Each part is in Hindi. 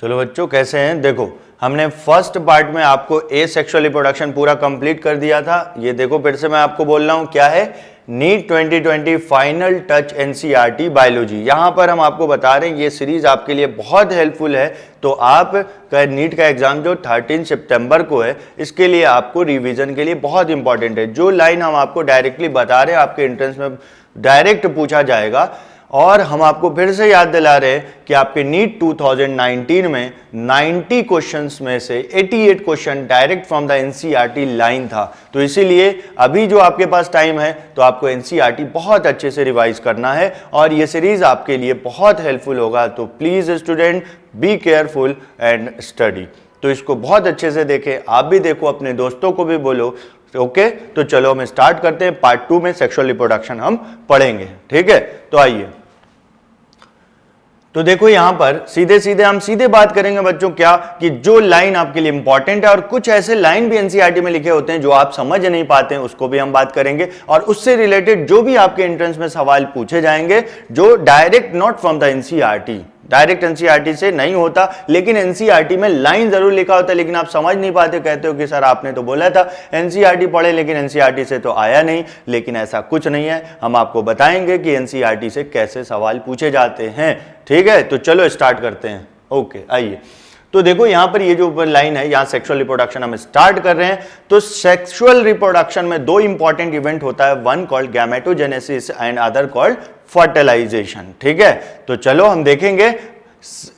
चलो बच्चों कैसे हैं। देखो हमने फर्स्ट पार्ट में आपको ए सेक्सुअल रिप्रोडक्शन पूरा कंप्लीट कर दिया था। ये देखो फिर से मैं आपको बोल रहा हूं क्या है, NEET 2020 final touch NCERT biology. यहां पर हम आपको बता रहे हैं ये सीरीज आपके लिए बहुत हेल्पफुल है। तो आप का नीट का एग्जाम जो 13 सितंबर को है, इसके लिए आपको रिवीजन के लिए बहुत इंपॉर्टेंट है। जो लाइन हम आपको डायरेक्टली बता रहे हैं आपके एंट्रेंस में डायरेक्ट पूछा जाएगा, और हम आपको फिर से याद दिला रहे हैं कि आपके नीट 2019 में 90 क्वेश्चंस में से 88 question direct from the NCERT line था। तो इसीलिए अभी जो आपके पास टाइम है तो आपको एनसीईआरटी बहुत अच्छे से रिवाइज करना है और ये सीरीज आपके लिए बहुत हेल्पफुल होगा। तो please student be careful and study. तो इसको बहुत अच्छे से देखें, आप भी देखो, अपने दोस्तों को भी बोलो। ओके तो चलो हम स्टार्ट करते हैं। पार्ट 2 में सेक्सुअल रिप्रोडक्शन हम पढ़ेंगे, ठीक है। तो आइए, तो देखो यहां पर हम सीधे बात करेंगे बच्चों क्या, कि जो लाइन आपके लिए इंपॉर्टेंट है, और कुछ ऐसे लाइन भी एनसीईआरटी में लिखे होते हैं जो आप समझ नहीं पाते हैं, उसको भी हम बात करेंगे। और उससे रिलेटेड जो भी आपके एंट्रेंस में सवाल पूछे जाएंगे जो direct not from the NCERT, direct NCERT से नहीं होता, लेकिन एनसीईआरटी में लाइन जरूर लिखा होता है, लेकिन आप समझ नहीं पाते, कहते हो कि सर आपने तो बोला था एनसीईआरटी पढ़े लेकिन एनसीईआरटी से तो आया नहीं। लेकिन ऐसा कुछ नहीं है, हम आपको बताएंगे कि एनसीईआरटी से कैसे सवाल पूछे जाते हैं, ठीक है। तो चलो स्टार्ट करते हैं। ओके आइए, तो देखो यहां पर ये जो ऊपर लाइन है, यहां सेक्सुअल रिप्रोडक्शन हम स्टार्ट कर रहे हैं। तो सेक्सुअल रिप्रोडक्शन में दो इंपॉर्टेंट इवेंट होता है, one called gametogenesis and other called fertilization, ठीक है। तो चलो हम देखेंगे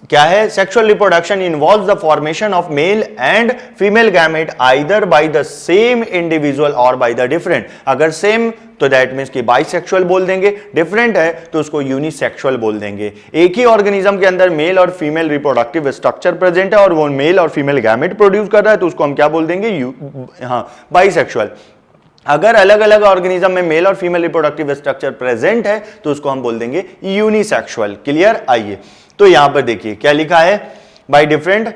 क्या है। Sexual reproduction involves the formation of male and female gamete either by the same individual और बाय द डिफरेंट। अगर सेम तो दैट मीन्स कि बाइसेक्सुअल बोल देंगे, डिफरेंट है तो उसको यूनिसेक्सुअल बोल देंगे। एक ही ऑर्गेनिज्म के अंदर मेल और फीमेल रिप्रोडक्टिव स्ट्रक्चर प्रेजेंट है और वो मेल और फीमेल गैमेट प्रोड्यूस कर रहा है, तो उसको हम क्या बोल देंगे, बाइसेक्सुअल। अगर अलग अलग ऑर्गेनिज्म में मेल और फीमेल रिप्रोडक्टिव स्ट्रक्चर प्रेजेंट है तो उसको हम बोल देंगे यूनिसेक्सुअल। क्लियर। आइए, तो यहां पर देखिए क्या लिखा है, by different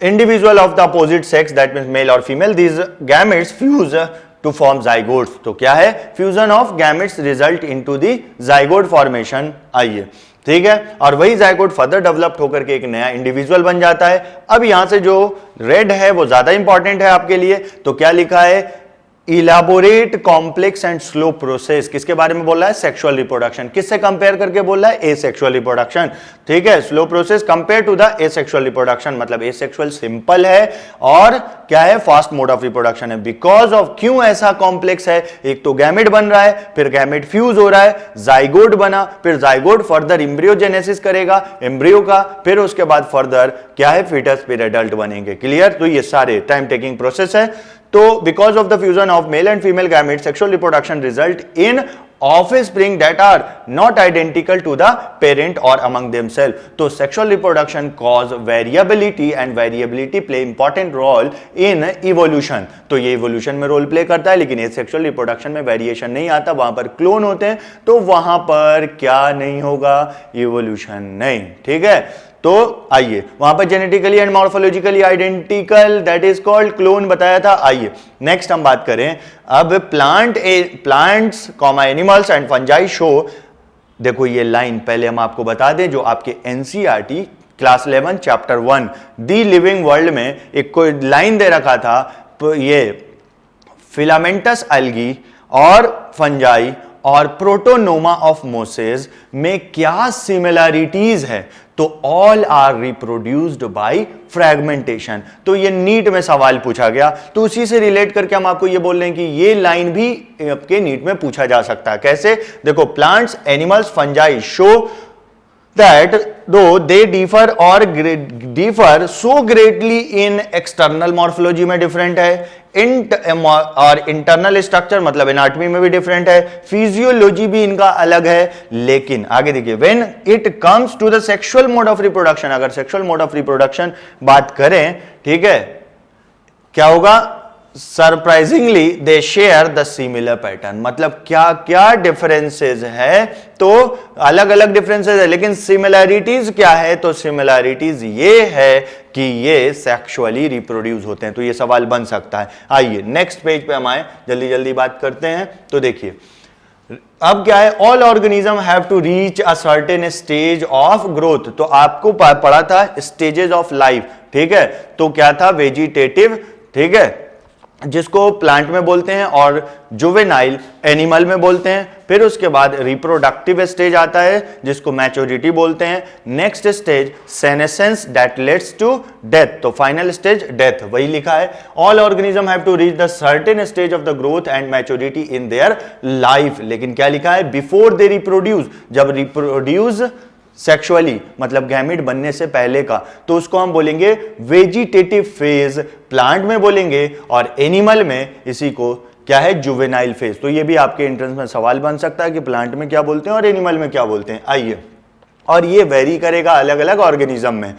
individual of the opposite sex that means male और female, these gametes fuse to form zygotes. तो क्या है, fusion of gametes result into the zygote formation. आइए, ठीक है, और वही जाइगोट फर्दर डेवलप्ड होकर के एक नया इंडिविजुअल बन जाता है। अब यहां से जो रेड है वो ज्यादा इंपॉर्टेंट है आपके लिए। तो क्या लिखा है, elaborate complex and slow process. किसके बारे में बोल रहा है, सेक्सुअल रिप्रोडक्शन। किससे कंपेयर करके बोल रहा है, एसेक्सुअल रिप्रोडक्शन, ठीक है। Slow process compare to the asexual reproduction, मतलब एसेक्सुअल सिंपल है और क्या है, फास्ट मोड ऑफ रिप्रोडक्शन है। बिकॉज ऑफ, क्यों ऐसा कॉम्प्लेक्स है, एक तो गैमेट बन रहा है, फिर गैमेट फ्यूज हो रहा है, जाइगोट बना, फिर जाइगोट फर्दर एम्ब्रियोजेनेसिस करेगा एम्ब्रियो का, फिर उसके बाद फर्दर क्या है, फीटस, फिर एडल्ट बनेंगे। क्लियर। तो ये सारे टाइम टेकिंग प्रोसेस है। तो because of the fusion of male and female gamete, sexual reproduction result in offspring that are not identical to the parent or among themselves. तो sexual reproduction cause variability and variability play important role in evolution. तो ये evolution में रोल प्ले करता है, लेकिन ये sexual reproduction में वेरिएशन नहीं आता, वहां पर क्लोन होते हैं, तो वहां पर क्या नहीं होगा, evolution नहीं, ठीक है। तो आइए, वहां पर genetically and morphologically identical, that is called clone बताया था। आइए नेक्स्ट हम बात करें अब plants comma animals and fungi show. देखो ये लाइन पहले हम आपको बता दें, जो आपके एनसीईआरटी क्लास 11 चैप्टर 1 दी लिविंग वर्ल्ड में एक कोई लाइन दे रखा था, तो ये फिलामेंटस एल्गी और फंजाई और प्रोटोनोमा ऑफ मोसेस में क्या सिमिलैरिटीज है, तो all are reproduced by fragmentation. तो ये नीट में सवाल पूछा गया, तो उसी से रिलेट करके हम आपको ये बोल रहे हैं कि ये लाइन भी आपके नीट में पूछा जा सकता है। कैसे, देखो, plants animals fungi show that though they differ so greatly in external morphology में different है, और internal structure मतलब anatomy में भी different है, physiology भी इनका अलग है। लेकिन आगे देखिए, when it comes to the sexual mode of reproduction, अगर sexual mode of reproduction बात करें, ठीक है, क्या होगा, surprisingly they share the similar pattern. मतलब क्या क्या डिफरेंसेस है, तो अलग अलग डिफरेंसेस है, लेकिन सिमिलैरिटीज क्या है, तो सिमिलैरिटीज ये है कि ये सेक्सुअली रिप्रोड्यूस होते हैं। तो ये सवाल बन सकता है। आइए नेक्स्ट पेज पे हम आए, जल्दी जल्दी बात करते हैं। तो देखिए अब क्या है, all organism have to reach a certain stage of growth. तो आपको पढ़ा था स्टेजेस ऑफ लाइफ, ठीक है। तो क्या था, वेजिटेटिव, ठीक है, जिसको प्लांट में बोलते हैं, और जुवेनाइल एनिमल में बोलते हैं। फिर उसके बाद रिप्रोडक्टिव स्टेज आता है जिसको मैच्योरिटी बोलते हैं। Next stage senescence that leads to death. तो फाइनल स्टेज डेथ, वही लिखा है। All organism have to reach the certain stage of the growth and maturity in their life. लेकिन क्या लिखा है, बिफोर दे रिप्रोड्यूस, जब रिप्रोड्यूस सेक्सुअली मतलब गैमिट बनने से पहले का, तो उसको हम बोलेंगे वेजिटेटिव फेज, प्लांट में बोलेंगे, और एनिमल में इसी को क्या है, जुवेनाइल फेज। तो ये भी आपके एंट्रेंस में सवाल बन सकता है कि प्लांट में क्या बोलते हैं और एनिमल में क्या बोलते हैं। आइए, और ये वेरी करेगा अलग अलग ऑर्गेनिज्म में।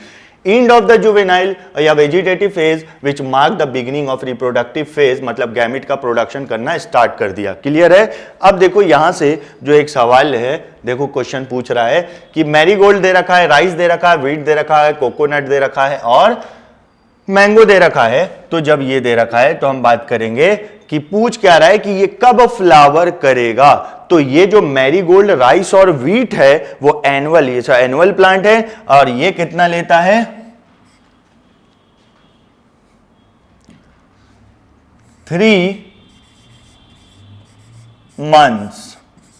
End of the juvenile या vegetative phase which mark the beginning of reproductive phase, मतलब गैमिट का प्रोडक्शन करना स्टार्ट कर दिया। क्लियर है। अब देखो यहां से जो एक सवाल है, देखो क्वेश्चन पूछ रहा है कि मैरीगोल्ड दे रखा है, राइस दे रखा है, व्हीट दे रखा है, कोकोनट दे रखा है और मैंगो दे रखा है। तो जब ये दे रखा है तो हम बात करेंगे कि पूछ क्या रहा है कि ये कब फ्लावर करेगा। तो ये जो मैरीगोल्ड, राइस और व्हीट है वो एनुअल, ये एनुअल प्लांट है, और ये कितना लेता है, 3 months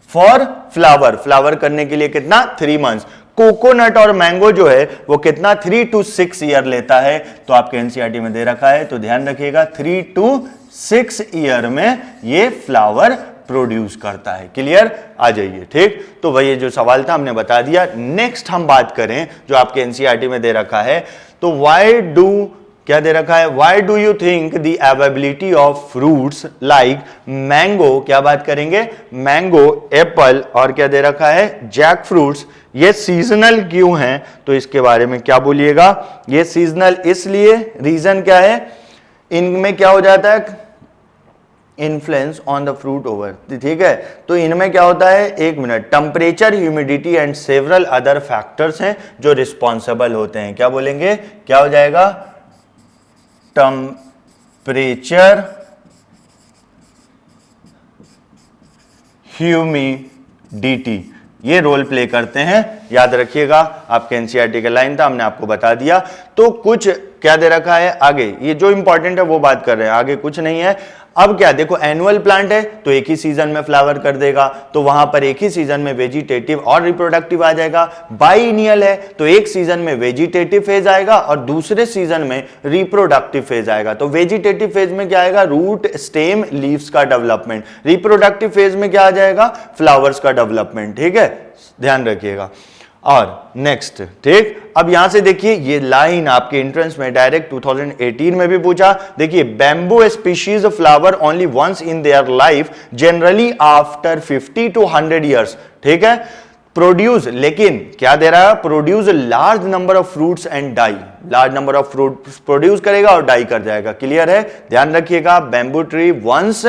फॉर फ्लावर, फ्लावर करने के लिए कितना, 3 months। कोकोनट और मैंगो जो है वो कितना, 3 to 6 ईयर लेता है। तो आपके एनसीईआरटी में दे रखा है, तो ध्यान रखिएगा 3 to 6 ईयर में ये फ्लावर प्रोड्यूस करता है। क्लियर, आ जाइए, ठीक। तो वही जो सवाल था हमने बता दिया। नेक्स्ट हम बात करें जो आपके एनसीईआरटी में दे रखा है, तो व्हाई डू, क्या दे रखा है, why do you think the availability of fruits like mango, क्या बात करेंगे, मैंगो, एप्पल और क्या दे रखा है, जैक फ्रूट्स, ये सीजनल क्यों हैं। तो इसके बारे में क्या बोलिएगा, ये सीजनल इसलिए, रीजन क्या है, इनमें क्या हो जाता है, influence on the fruit over, ठीक है। तो इनमें क्या होता है, एक minute, temperature, humidity and several other factors हैं जो रिस्पॉन्सिबल होते हैं। क्या बोलेंगे, क्या हो जाएगा, टेम्परेचर, ह्यूमिडिटी, ये रोल प्ले करते हैं। याद रखिएगा, आपके एनसीईआरटी का लाइन था, हमने आपको बता दिया। तो कुछ क्या दे रखा है आगे, ये जो इंपॉर्टेंट है वो बात कर रहे हैं, आगे कुछ नहीं है। अब क्या देखो, एनुअल प्लांट है तो एक ही सीजन में फ्लावर कर देगा, तो वहां पर एक ही सीजन में वेजिटेटिव और रिप्रोडक्टिव आ जाएगा। बाइनियल है तो एक सीजन में वेजिटेटिव फेज आएगा और दूसरे सीजन में रिप्रोडक्टिव फेज आएगा। तो वेजिटेटिव फेज में क्या आएगा, रूट, स्टेम, लीव्स का डेवलपमेंट। रिप्रोडक्टिव फेज में क्या आ जाएगा, फ्लावर्स का डेवलपमेंट, ठीक है, ध्यान रखिएगा। और नेक्स्ट, ठीक। अब यहां से देखिए, ये लाइन आपके एंट्रेंस में डायरेक्ट 2018 में भी पूछा। देखिए, bamboo species flower only once in their life, generally after 50 to 100 years, ठीक है। प्रोड्यूस, लेकिन क्या दे रहा है, produce large number of fruits and die, large number of fruit produce करेगा और डाई कर जाएगा। क्लियर है, ध्यान रखिएगा। Bamboo tree once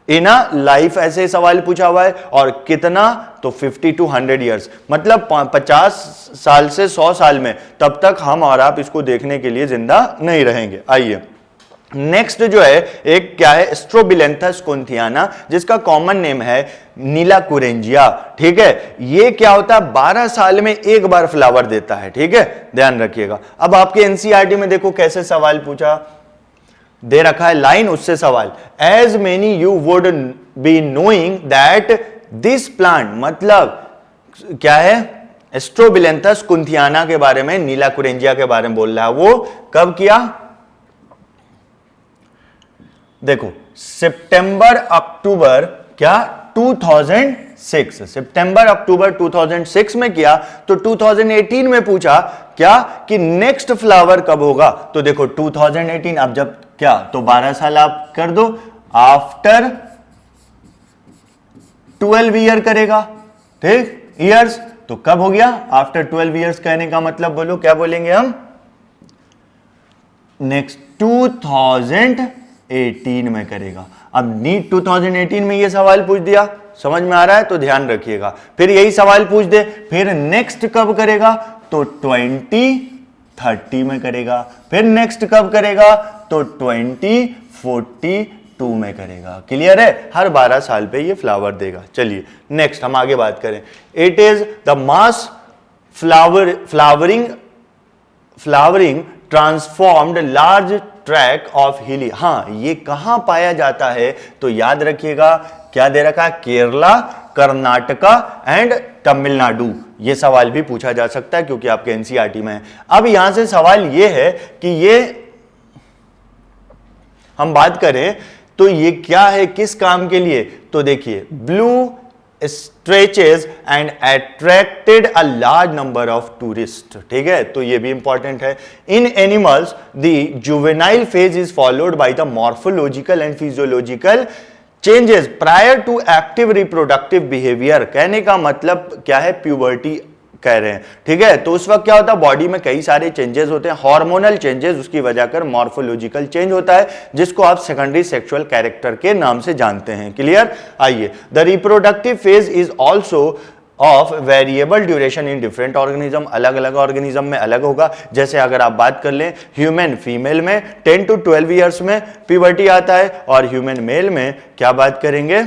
in a life, ऐसे सवाल पूछा हुआ है, और कितना, तो 50 to 100 ईयर्स, मतलब 50 साल से 100 साल में, तब तक हम और आप इसको देखने के लिए जिंदा नहीं रहेंगे। आइए, नेक्स्ट जो है एक क्या है, स्ट्रोबिलेंथस कुंथियाना, जिसका कॉमन नेम है नीलाकुरेंजिया, ठीक है। ये क्या होता है, 12 साल में एक बार फ्लावर देता है, ठीक है, ध्यान रखिएगा। अब आपके एनसीईआरटी में देखो कैसे सवाल पूछा, दे रखा है लाइन, उससे सवाल, as many you would be knowing that this plant, मतलब क्या है, स्ट्रोबिलेंथस कुंथियाना के बारे में, नीलाकुरेंजिया के बारे में बोल रहा है। वो कब किया, देखो सितंबर अक्टूबर क्या 2006, सितंबर अक्टूबर 2006 में किया। तो 2018 में पूछा क्या कि नेक्स्ट फ्लावर कब होगा, तो देखो 2018, अब जब क्या, तो 12 साल आप कर दो, आफ्टर 12 ईयर करेगा, ठीक, ईयर्स, तो कब हो गया, आफ्टर 12 ईयर्स। कहने का मतलब बोलो, क्या बोलेंगे हम, नेक्स्ट 2018 में करेगा। अब नीट 2018 में ये सवाल पूछ दिया, समझ में आ रहा है, तो ध्यान रखिएगा। फिर यही सवाल पूछ दे, फिर नेक्स्ट कब करेगा, तो 2030 में करेगा। फिर नेक्स्ट कब करेगा, तो 2040 2 में करेगा। क्लियर है? हर 12 साल पे ये फ्लावर देगा। चलिए नेक्स्ट हम आगे बात करें। It is the mass flowering transformed large track of हिली। हाँ, ये कहां पाया जाता है? तो याद रखिएगा, क्या दे रखा है? केरला, कर्नाटका एंड तमिलनाडु। ये सवाल भी पूछा जा सकता है क्योंकि आपके एनसीईआरटी में है। अब यहां से सवाल ये है कि ये हम बात करें तो ये क्या है, किस काम के लिए? तो देखिए, blue stretches and attracted a large number of tourists। ठीक है, तो ये भी इंपॉर्टेंट है। In animals the juvenile phase is followed by the morphological and physiological changes prior to active reproductive behaviour. कहने का मतलब क्या है? प्यूबर्टी कह रहे हैं। ठीक है, तो उस वक्त क्या होता है? बॉडी में कई सारे चेंजेस होते हैं, हार्मोनल चेंजेस, उसकी वजह कर मॉर्फोलॉजिकल चेंज होता है, जिसको आप सेकेंडरी सेक्सुअल कैरेक्टर के नाम से जानते हैं। क्लियर? आइए, the reproductive phase is also of variable duration in different organism. अलग अलग ऑर्गेनिज्म में अलग होगा। जैसे अगर आप बात कर लें, ह्यूमन फीमेल में 10 to 12 ईयर्स में प्यूबर्टी आता है और ह्यूमन मेल में क्या बात करेंगे?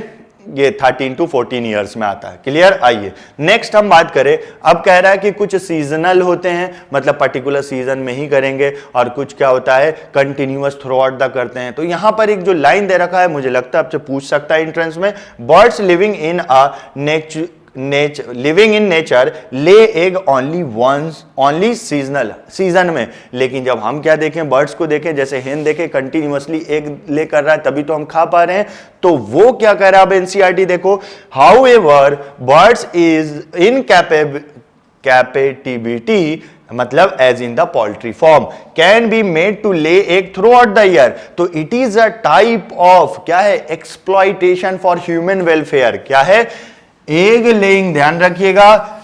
ये 13 to 14 ईयर्स में आता है। क्लियर? आइए नेक्स्ट हम बात करें। अब कह रहा है कि कुछ सीजनल होते हैं, मतलब पर्टिकुलर सीजन में ही करेंगे, और कुछ क्या होता है? कंटिन्यूअस थ्रू आउट द करते हैं। तो यहां पर एक जो लाइन दे रखा है, मुझे लगता है आपसे पूछ सकता है एंट्रेंस में, birds living in a living in nature ले एग ओनली सीजन में। लेकिन जब हम क्या देखें, बर्ड्स को देखें, जैसे हेन देखें कंटिन्यूअसली एग ले कर रहा है, तभी तो हम खा पा रहे हैं। तो वो क्या कह रहा है? अब एनसीईआरटी देखो, however birds is in captivity, मतलब as in the poultry farm, can be made to lay egg throughout the year. तो it is a type of क्या है? Exploitation for human welfare. क्या है? एग लेइंग, ध्यान रखिएगा,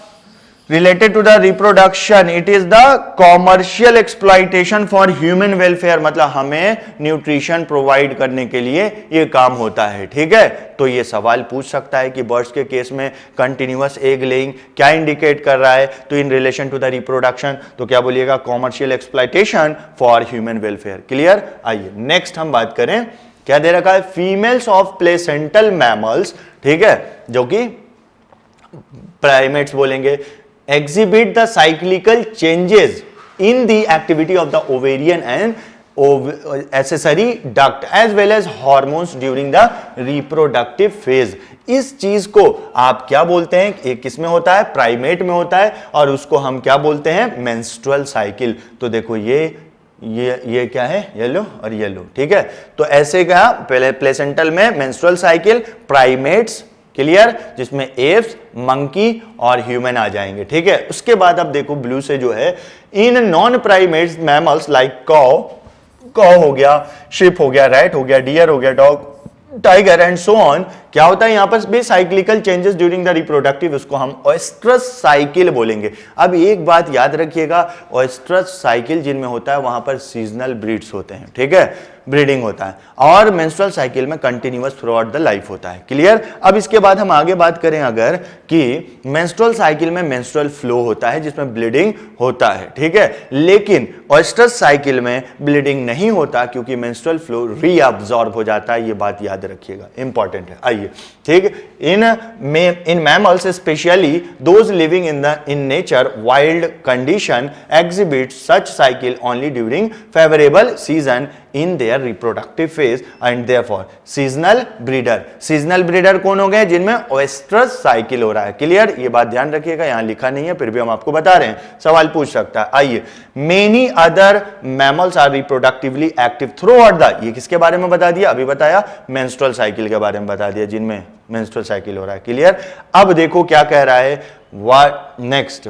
related to the reproduction, it is the commercial exploitation for human welfare, मतलब हमें न्यूट्रिशन प्रोवाइड करने के लिए ये काम होता है। ठीक है, तो ये सवाल पूछ सकता है कि बर्ड्स के केस में कंटिन्यूअस एग लेइंग क्या इंडिकेट कर रहा है? तो in relation to the reproduction, तो क्या बोलिएगा? Commercial exploitation for human welfare. Clear? आइए नेक्स्ट हम बात करें, क्या दे रखा है? फीमेल्स ऑफ प्लेसेंटल मैमल्स, ठीक है, जो कि प्राइमेट्स बोलेंगे, exhibit the cyclical changes in the activity of the ovarian and accessory duct as well as hormones during the reproductive phase। इस चीज को आप क्या बोलते हैं? एक किस में होता है? प्राइमेट में होता है, और उसको हम क्या बोलते हैं? Menstrual cycle. तो देखो ये क्या है? येलो और येलो। ठीक है, तो ऐसे क्या, पहले प्लेसेंटल में मेंस्ट्रुअल साइकिल, प्राइमेट्स, क्लियर, जिसमें एप्स, मंकी और ह्यूमन आ जाएंगे। ठीक है, उसके बाद अब देखो ब्लू से जो है, in non primates mammals like कॉ हो गया, शिप हो गया, रैट हो गया, डियर हो गया, dog, tiger and so on, क्या होता है यहां पर भी? Cyclical changes during the reproductive, उसको हम ओएस्ट्रस साइकिल बोलेंगे। अब एक बात याद रखिएगा, ओएस्ट्रस साइकिल जिनमें होता है वहां पर सीजनल ब्रीड्स होते हैं। ठीक है, ब्रीडिंग होता है, और मेंस्ट्रुअल साइकिल में continuous through out the life होता है। क्लियर? अब इसके बाद हम आगे बात करें अगर कि मेंस्ट्रुअल साइकिल में मेंस्ट्रुअल फ्लो होता है जिसमें ब्लीडिंग होता है। ठीक है, लेकिन ओएस्ट्रस साइकिल में ब्लीडिंग नहीं होता क्योंकि मेंस्ट्रुअल फ्लो रीअब्सॉर्ब हो जाता है। ये बात याद रखिएगा, इंपॉर्टेंट है। आइए, ठीक, in mammals specially those living in nature wild condition exhibit such cycle only during favourable season in their reproductive phase and therefore seasonal breeder कौन हो गए? जिनमें ओएस्ट्रस साइकिल हो रहा है। क्लियर? ये बात ध्यान रखिएगा, यहां लिखा नहीं है फिर भी हम आपको बता रहे हैं, सवाल पूछ सकता है। आइए, many other mammals are reproductively active throughout the, ये किसके बारे में बता दिया? अभी बताया, मेंस्ट्रुअल साइकिल के बारे में बता दिया, जिनमें मेंस्ट्रुअल साइकिल हो रहा है। क्लियर? अब देखो क्या कह रहा है, व्हाट नेक्स्ट,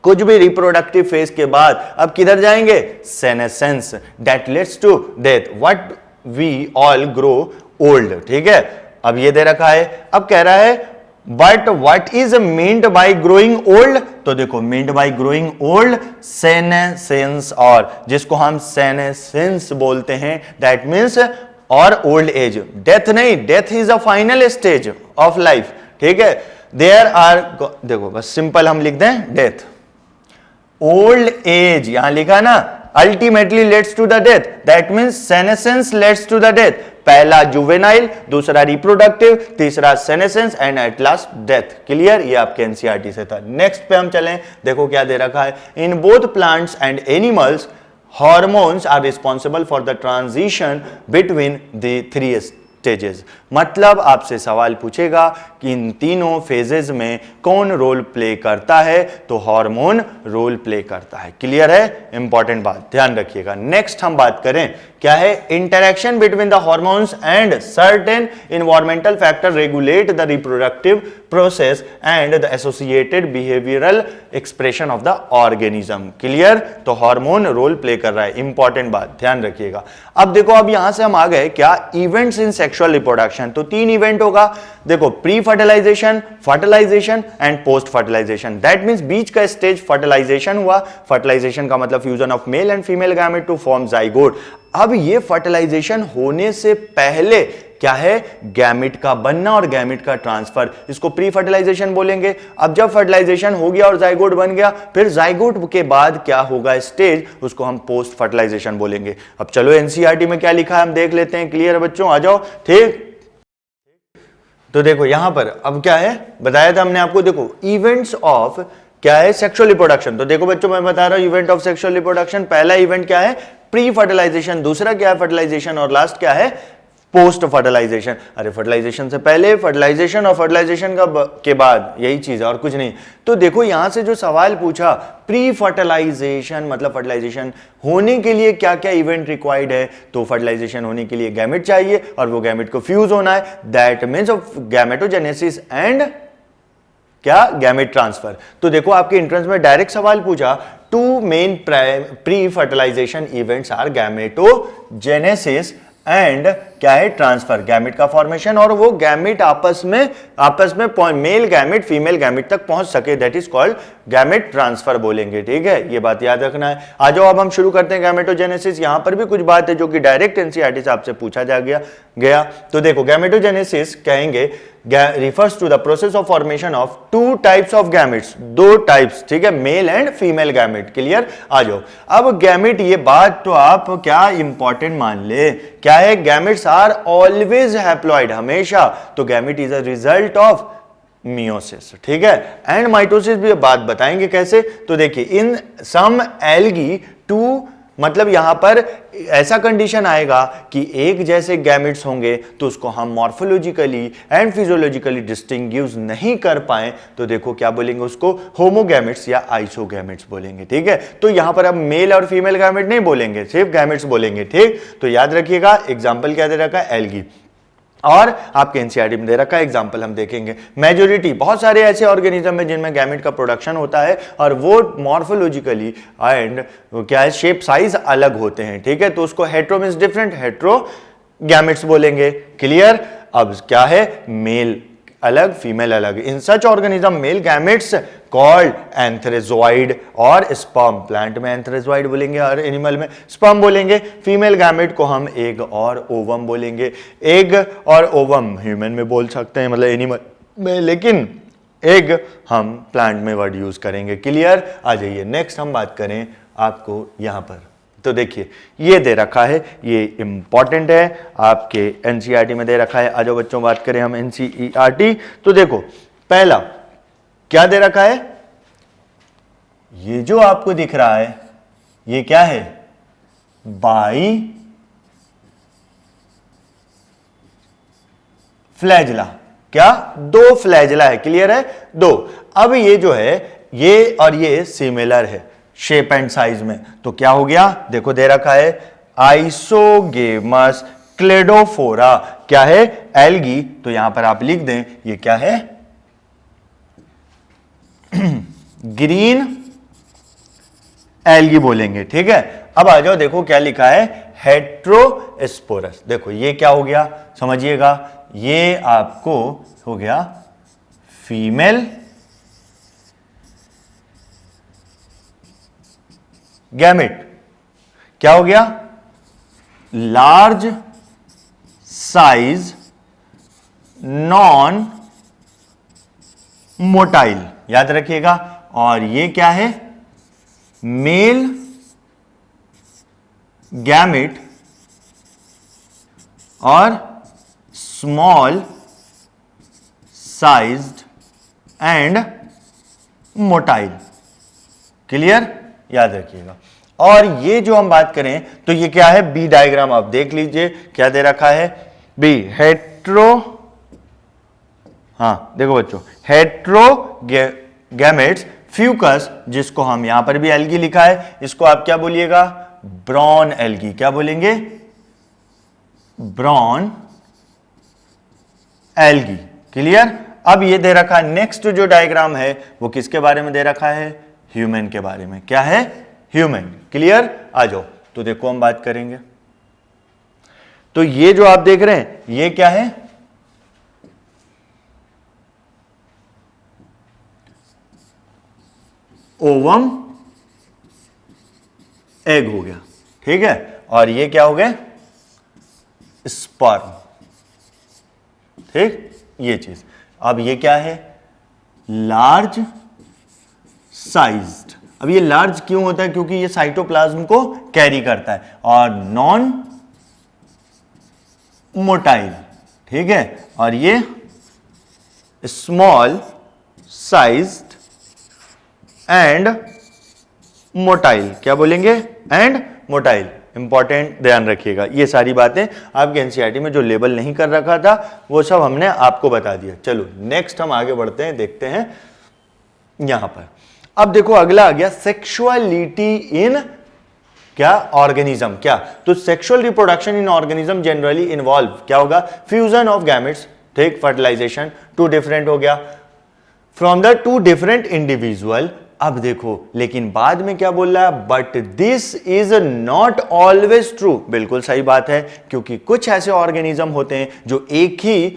कुछ भी रिप्रोडक्टिव फेज के बाद अब किधर जाएंगे? Senescence, that leads to death, what we all grow old. ठीक है, अब ये दे रखा है, अब कह रहा है but what is meant by growing old? तो देखो, meant by growing old senescence, और जिसको हम सेनेसेंस बोलते हैं, दैट मीन्स और ओल्ड एज, डेथ नहीं, death is a final stage of life. ठीक है, देयर आर, देखो बस सिंपल हम लिख दें डेथ, ओल्ड एज यहां लिखा ना, ultimately leads to the death, that means senescence leads to the death, पहला जुवेनाइल, दूसरा रिप्रोडक्टिव, तीसरा senescence and at last death. Clear, ये आपके एनसीईआरटी से था। नेक्स्ट पे हम चलें, देखो क्या दे रखा है, in both plants and animals hormones are responsible for the transition between the three stages. मतलब आपसे सवाल पूछेगा कि इन तीनों फेजेस में कौन रोल प्ले करता है, तो हार्मोन रोल प्ले करता है। क्लियर है, इंपॉर्टेंट बात, ध्यान रखिएगा। नेक्स्ट हम बात करें क्या है, interaction between the hormones and certain environmental factor regulate the reproductive process and the associated behavioural expression of the organism. Clear, तो हार्मोन रोल प्ले कर रहा है, इंपॉर्टेंट बात, ध्यान रखिएगा। अब देखो, अब यहां से हम आ गए क्या, इवेंट्स इन सेक्सुअल रिप्रोडक्शन। तो 3 इवेंट होगा, देखो, pre fertilisation, fertilisation and post fertilisation. That means बीच का स्टेज फर्टिलाइजेशन हुआ। फर्टिलाइजेशन का मतलब fusion of male and female gamete to form zygote. अब ये फर्टिलाइजेशन होने से पहले क्या है, गैमेट का बनना और गैमेट का ट्रांसफर, इसको प्री फर्टिलाइजेशन बोलेंगे। अब जब फर्टिलाइजेशन हो गया और जाइगोट बन गया, फिर जाइगोट के बाद क्या होगा स्टेज, उसको हम पोस्ट फर्टिलाइजेशन बोलेंगे। अब चलो एनसीईआरटी में क्या लिखा है हम देख लेते हैं। क्लियर है बच्चों, आ जाओ। ठीक, तो देखो यहां पर अब क्या है, बताया था हमने आपको, देखो इवेंट्स ऑफ क्या है, सेक्सुअल रिप्रोडक्शन। तो देखो बच्चों, मैं बता रहा हूं इवेंट ऑफ सेक्सुअल रिप्रोडक्शन, पहला इवेंट क्या है, प्री फर्टिलाइजेशन, दूसरा क्या है, फर्टिलाइजेशन, और लास्ट क्या है, पोस्ट फर्टिलाइजेशन। अरे फर्टिलाइजेशन से पहले, फर्टिलाइजेशन और फर्टिलाइजेशन के बाद, यही चीज है और कुछ नहीं। तो देखो यहां से जो सवाल पूछा, प्री फर्टिलाइजेशन मतलब फर्टिलाइजेशन होने के लिए क्या क्या इवेंट रिक्वायर्ड है, तो फर्टिलाइजेशन होने के लिए गैमेट चाहिए और वो गैमेट को फ्यूज होना है, that means of gametogenesis and क्या, गैमेट ट्रांसफर। तो देखो आपके एंट्रेंस में डायरेक्ट सवाल पूछा, 2 main pre fertilization events are gametogenesis and क्या है, ट्रांसफर, गैमेट का फॉर्मेशन, और वो गैमेट आपस में मेल गैमेट फीमेल गैमेट तक पहुंच सके, that is called gamete transfer बोलेंगे। ठीक है, ये बात याद रखना है। आ जाओ अब हम शुरू करते हैं गैमेटोजेनेसिस। यहां पर भी कुछ बात है जो कि डायरेक्ट एनसीईआरटी से आपसे पूछा जा गया। तो देखो गैमेटोजेनेसिस कहेंगे refers to the process of formation of 2 types of gametes, 2 types, ठीक है, male and female gamete. Clear, आ जाओ। अब गैमेट, ये बात तो आप क्या इंपॉर्टेंट मान ले, क्या है, गैमेट्स आर ऑलवेज हैप्लॉइड, हमेशा। तो gamete is a result of meiosis, ठीक है, एंड माइटोसिस भी बात बताएंगे कैसे। तो देखिए, इन सम एल्गी 2, मतलब यहां पर ऐसा कंडीशन आएगा कि एक जैसे गैमेट्स होंगे तो उसको हम मॉर्फोलॉजिकली एंड फिजियोलॉजिकली डिस्टिंग्विश नहीं कर पाए, तो देखो क्या बोलेंगे उसको, होमोगैमेट्स या आइसोगैमेट्स बोलेंगे। ठीक है, तो यहां पर अब मेल और फीमेल गैमेट नहीं बोलेंगे, सिर्फ गैमेट्स बोलेंगे। ठीक, तो याद रखिएगा, एग्जाम्पल क्या दे रखा है, एल्गी, और आपके एनसीईआरटी में दे रखा है एग्जाम्पल हम देखेंगे। मेजोरिटी, बहुत सारे ऐसे ऑर्गेनिज्म है जिनमें गैमेट का प्रोडक्शन होता है और वो मॉर्फोलॉजिकली एंड क्या है, शेप साइज अलग होते हैं। ठीक है, तो उसको hetero means different, hetero gametes बोलेंगे। क्लियर, अब क्या है, मेल अलग फीमेल अलग। इन सच ऑर्गेनिज्म मेल गैमेट्स कॉल्ड एंथ्रेजोइड और स्पर्म, प्लांट में एंथ्रेजोइड बोलेंगे और एनिमल में स्पर्म बोलेंगे। फीमेल गैमेट को हम एग और ओवम बोलेंगे। एग और ओवम ह्यूमन में बोल सकते हैं, मतलब एनिमल में, लेकिन एग हम प्लांट में वर्ड यूज करेंगे। क्लियर, आ जाइए नेक्स्ट हम बात करें आपको यहां पर। तो देखिए ये दे रखा है, ये इंपॉर्टेंट है, आपके एनसीईआरटी में दे रखा है। आ जाओ बच्चों, बात करें हम एनसीईआरटी। तो देखो पहला क्या दे रखा है, ये जो आपको दिख रहा है ये क्या है, बाई फ्लैजला। क्या, 2 फ्लैजला है। क्लियर है, 2। अब ये जो है, ये और ये सिमिलर है शेप एंड साइज में, तो क्या हो गया, देखो दे रखा है आइसोगेमस क्लेडोफोरा। क्या है, एल्गी, तो यहां पर आप लिख दें ये क्या है, ग्रीन एल्गी बोलेंगे। ठीक है, अब आ जाओ, देखो क्या लिखा है, हेट्रोस्पोरस। देखो ये क्या हो गया, समझिएगा, ये आपको हो गया फीमेल गैमेट। क्या हो गया, लार्ज साइज नॉन मोटाइल, याद रखिएगा। और ये क्या है, मेल गैमेट और small sized and motile. Clear, याद रखिएगा। और ये जो हम बात करें तो ये क्या है, बी डायग्राम आप देख लीजिए क्या दे रखा है, बी हेट्रो, हाँ देखो बच्चों, हेट्रोगैमेट्स फ्यूकस, जिसको हम यहां पर भी एल्गी लिखा है, इसको आप क्या बोलिएगा, ब्रॉन एल्गी। क्या बोलेंगे, ब्रॉन एल्गी। क्लियर। अब ये दे रखा है नेक्स्ट जो डायग्राम है वो किसके बारे में दे रखा है, ह्यूमन के बारे में। क्या है, ह्यूमन। क्लियर, आ जाओ तो देखो हम बात करेंगे। तो ये जो आप देख रहे हैं ये क्या है, ओवम एग हो गया, ठीक है, और ये क्या हो गया, स्पर्म। ठीक, ये चीज। अब ये क्या है, लार्ज साइज्ड। अब ये लार्ज क्यों होता है, क्योंकि ये साइटोप्लाज्म को कैरी करता है, और नॉन मोटाइल। ठीक है, और ये स्मॉल साइज्ड एंड मोटाइल। क्या बोलेंगे, एंड मोटाइल। इंपॉर्टेंट, ध्यान रखिएगा, ये सारी बातें आपके एनसीईआरटी में जो लेबल नहीं कर रखा था वो सब हमने आपको बता दिया। चलो नेक्स्ट हम आगे बढ़ते हैं, देखते हैं यहां पर। अब देखो अगला आ गया सेक्सुअलिटी इन क्या, ऑर्गेनिज्म। क्या, तो sexual reproduction in organism generally involve क्या होगा, फ्यूजन ऑफ गैमेट्स, ठीक, फर्टिलाइजेशन, टू डिफरेंट हो गया, from the two different individual. अब देखो लेकिन बाद में क्या बोल रहा है, but this is not always true. बिल्कुल सही बात है, क्योंकि कुछ ऐसे ऑर्गेनिज्म होते हैं जो एक ही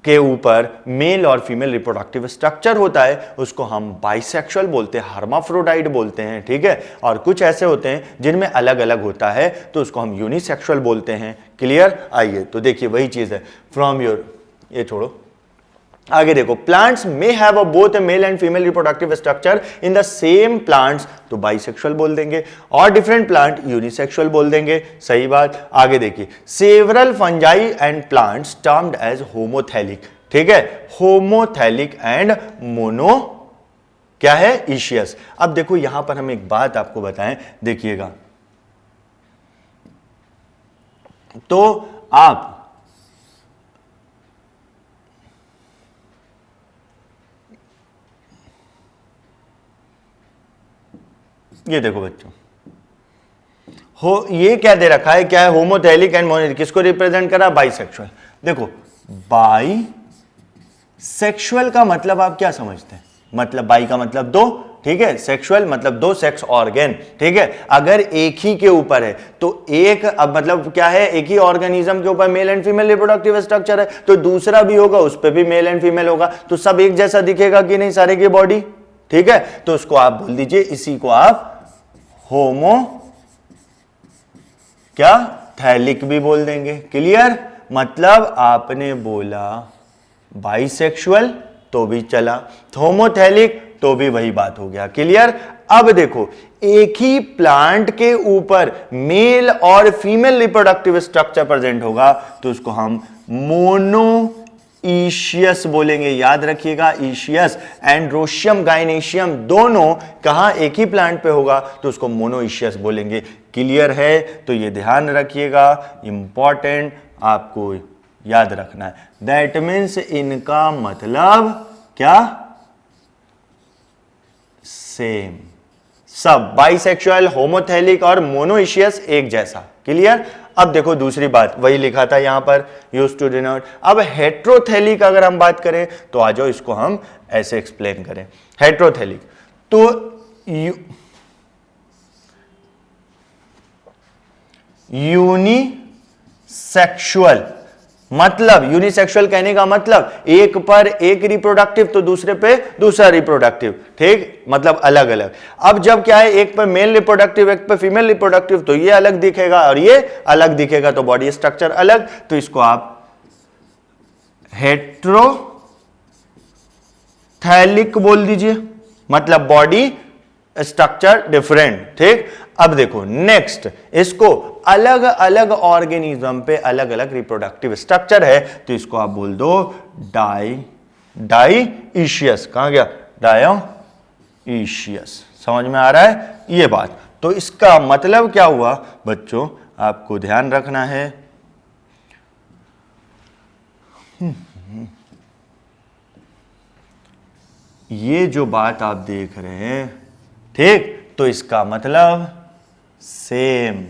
के ऊपर मेल और फीमेल रिप्रोडक्टिव स्ट्रक्चर होता है, उसको हम बाइसेक्सुअल बोलते हैं, हर्माफ्रोडाइट बोलते हैं। ठीक है, और कुछ ऐसे होते हैं जिनमें अलग अलग होता है तो उसको हम यूनिसेक्सुअल बोलते हैं। क्लियर, आइए तो देखिए वही चीज है, फ्रॉम योर, ये छोड़ो, आगे देखो, प्लांट्स में have a both male and female reproductive structure in the same plants, तो बाइसेक्सुअल बोल देंगे, और डिफरेंट प्लांट यूनिसेक्सुअल बोल देंगे। सही बात। आगे देखिए, several fungi and plants termed as homothallic. ठीक है, होमोथैलिक एंड मोनो क्या है, ईशियस। अब देखो यहां पर हम एक बात आपको बताएं, देखिएगा, तो आप ये देखो बच्चों, ये क्या दे रखा है, क्या है, होमोथैलिक एंड मोनो, किसको रिप्रेजेंट करा, बाइसेक्सुअल। देखो बाई सेक्सुअल का मतलब आप क्या समझते हैं, मतलब बाई का मतलब दो, ठीक है, सेक्सुअल मतलब दो सेक्स ऑर्गन। ठीक है, अगर एक ही के ऊपर है तो एक, अब मतलब क्या है, एक ही ऑर्गेनिज्म के ऊपर mail and female reproductive structure है तो दूसरा भी होगा, उस पर भी मेल एंड फीमेल होगा, तो सब एक जैसा दिखेगा कि नहीं, सारे की बॉडी। ठीक है, तो उसको आप बोल दीजिए, इसी को आप होमो क्या, थैलिक भी बोल देंगे। क्लियर, मतलब आपने बोला बाइसेक्सुअल तो भी चला, होमोथैलिक तो भी वही बात हो गया। क्लियर। अब देखो, एक ही प्लांट के ऊपर मेल और फीमेल रिप्रोडक्टिव स्ट्रक्चर प्रेजेंट होगा तो उसको हम मोनो ईशियस बोलेंगे। याद रखिएगा, ईशियस, एंड्रोशियम, गाइनेशियम दोनों कहां, एक ही प्लांट पे होगा तो उसको मोनोईशियस बोलेंगे। क्लियर है, तो ये ध्यान रखिएगा, इंपॉर्टेंट आपको याद रखना है। दैट मीन्स इनका मतलब क्या, सेम, सब बाइसेक्सुअल, होमोथैलिक और मोनोईशियस एक जैसा। क्लियर। अब देखो दूसरी बात, वही लिखा था यहां पर, यूज्ड टू डिनोट। अब हेट्रोथैलिक अगर हम बात करें तो आ जाओ इसको हम ऐसे एक्सप्लेन करें। हेट्रोथैलिक तो यूनिसेक्सुअल, मतलब यूनिसेक्सुअल कहने का मतलब एक पर एक रिप्रोडक्टिव तो दूसरे पे दूसरा रिप्रोडक्टिव। ठीक, मतलब अलग अलग। अब जब क्या है, एक पर मेल रिप्रोडक्टिव एक पर फीमेल रिप्रोडक्टिव तो ये अलग दिखेगा और ये अलग दिखेगा, तो बॉडी स्ट्रक्चर अलग, तो इसको आप हेट्रोथैलिक बोल दीजिए, मतलब बॉडी स्ट्रक्चर डिफरेंट, ठीक। अब देखो नेक्स्ट, इसको अलग अलग ऑर्गेनिज्म पे अलग अलग रिप्रोडक्टिव स्ट्रक्चर है, तो इसको आप बोल दो डाइईशियस। कहां गया? डायोईशियस। समझ में आ रहा है ये बात? तो इसका मतलब क्या हुआ बच्चों, आपको ध्यान रखना है। ये जो बात आप देख रहे हैं, ठीक, तो इसका मतलब सेम।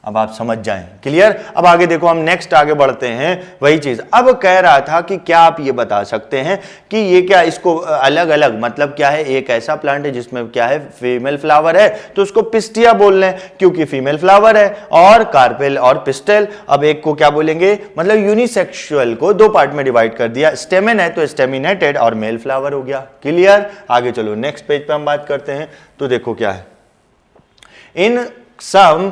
अब आप समझ जाएं, क्लियर। अब आगे देखो, हम नेक्स्ट आगे बढ़ते हैं, वही चीज। अब कह रहा था कि क्या आप ये बता सकते हैं कि ये क्या, इसको अलग अलग मतलब क्या है? एक ऐसा प्लांट है जिसमें क्या है, फीमेल फ्लावर है, तो उसको पिस्टिया बोल रहे हैं क्योंकि फीमेल फ्लावर है, और कार्पेल और पिस्टल। अब एक को क्या बोलेंगे, मतलब यूनिसेक्सुअल को दो पार्ट में डिवाइड कर दिया। स्टेमेन है तो स्टेमिनेटेड और मेल फ्लावर हो गया, क्लियर। आगे चलो नेक्स्ट पेज पे हम बात करते हैं, तो देखो क्या है। In some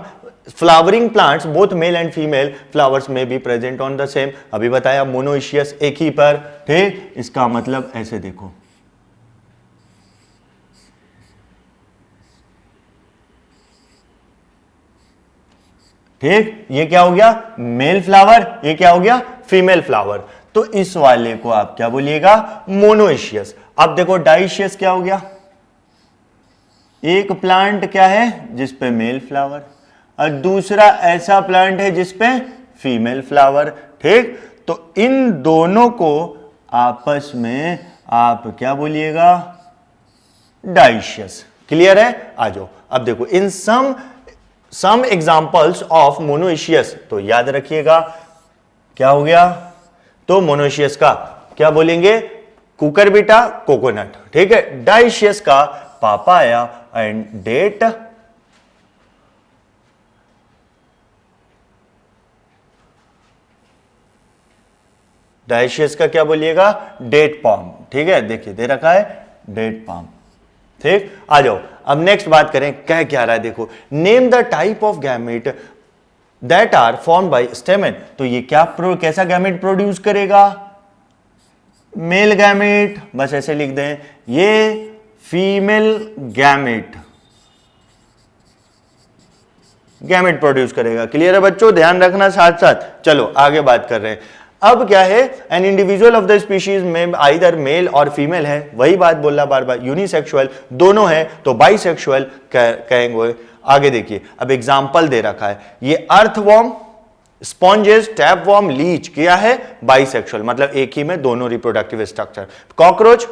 flowering plants both male and female flowers may be present on the same. अभी बताया मोनोइशियस एक ही पर, ठीक। इसका मतलब ऐसे देखो, ठीक। ये क्या हो गया? Male flower. ये क्या हो गया? Female flower. तो इस वाले को आप क्या बोलिएगा? मोनोइशियस। अब देखो डाइशियस क्या हो गया? एक प्लांट क्या है जिसपे मेल फ्लावर, और दूसरा ऐसा प्लांट है जिसपे फीमेल फ्लावर, ठीक। तो इन दोनों को आपस में आप क्या बोलिएगा? डाइशियस, क्लियर है। आ जाओ, अब देखो इन सम एग्जांपल्स ऑफ मोनोइशियस, तो याद रखिएगा क्या हो गया? तो मोनोइशियस का क्या बोलेंगे? कुकुरबिटा, कोकोनट, ठीक है। डाइशियस का पापाया एंड डेट, डाइशियस का क्या बोलिएगा? डेट पाम, ठीक है। देखिए दे रखा है डेट पाम, ठीक। आ जाओ, अब नेक्स्ट बात करें, कह क्या रहा है देखो, name the type of gamete that are formed by stamen. तो ये क्या कैसा गैमेट प्रोड्यूस करेगा? मेल गैमेट, बस ऐसे लिख दें, ये फीमेल गैमेट प्रोड्यूस करेगा, क्लियर है बच्चों। ध्यान रखना साथ साथ। चलो आगे बात कर रहे हैं। अब क्या है? An individual of the species में आइदर मेल और फीमेल है, वही बात बोल रहा बार बार। यूनिसेक्सुअल दोनों है तो बाइसेक्सुअल कहेंगे। आगे देखिए, अब एग्जाम्पल दे रखा है, ये अर्थवॉर्म, स्पॉन्जेस, टैपवॉर्म, लीच क्या है? बाइसेक्सुअल, मतलब एक ही में दोनों रिप्रोडक्टिव स्ट्रक्चर। कॉकरोच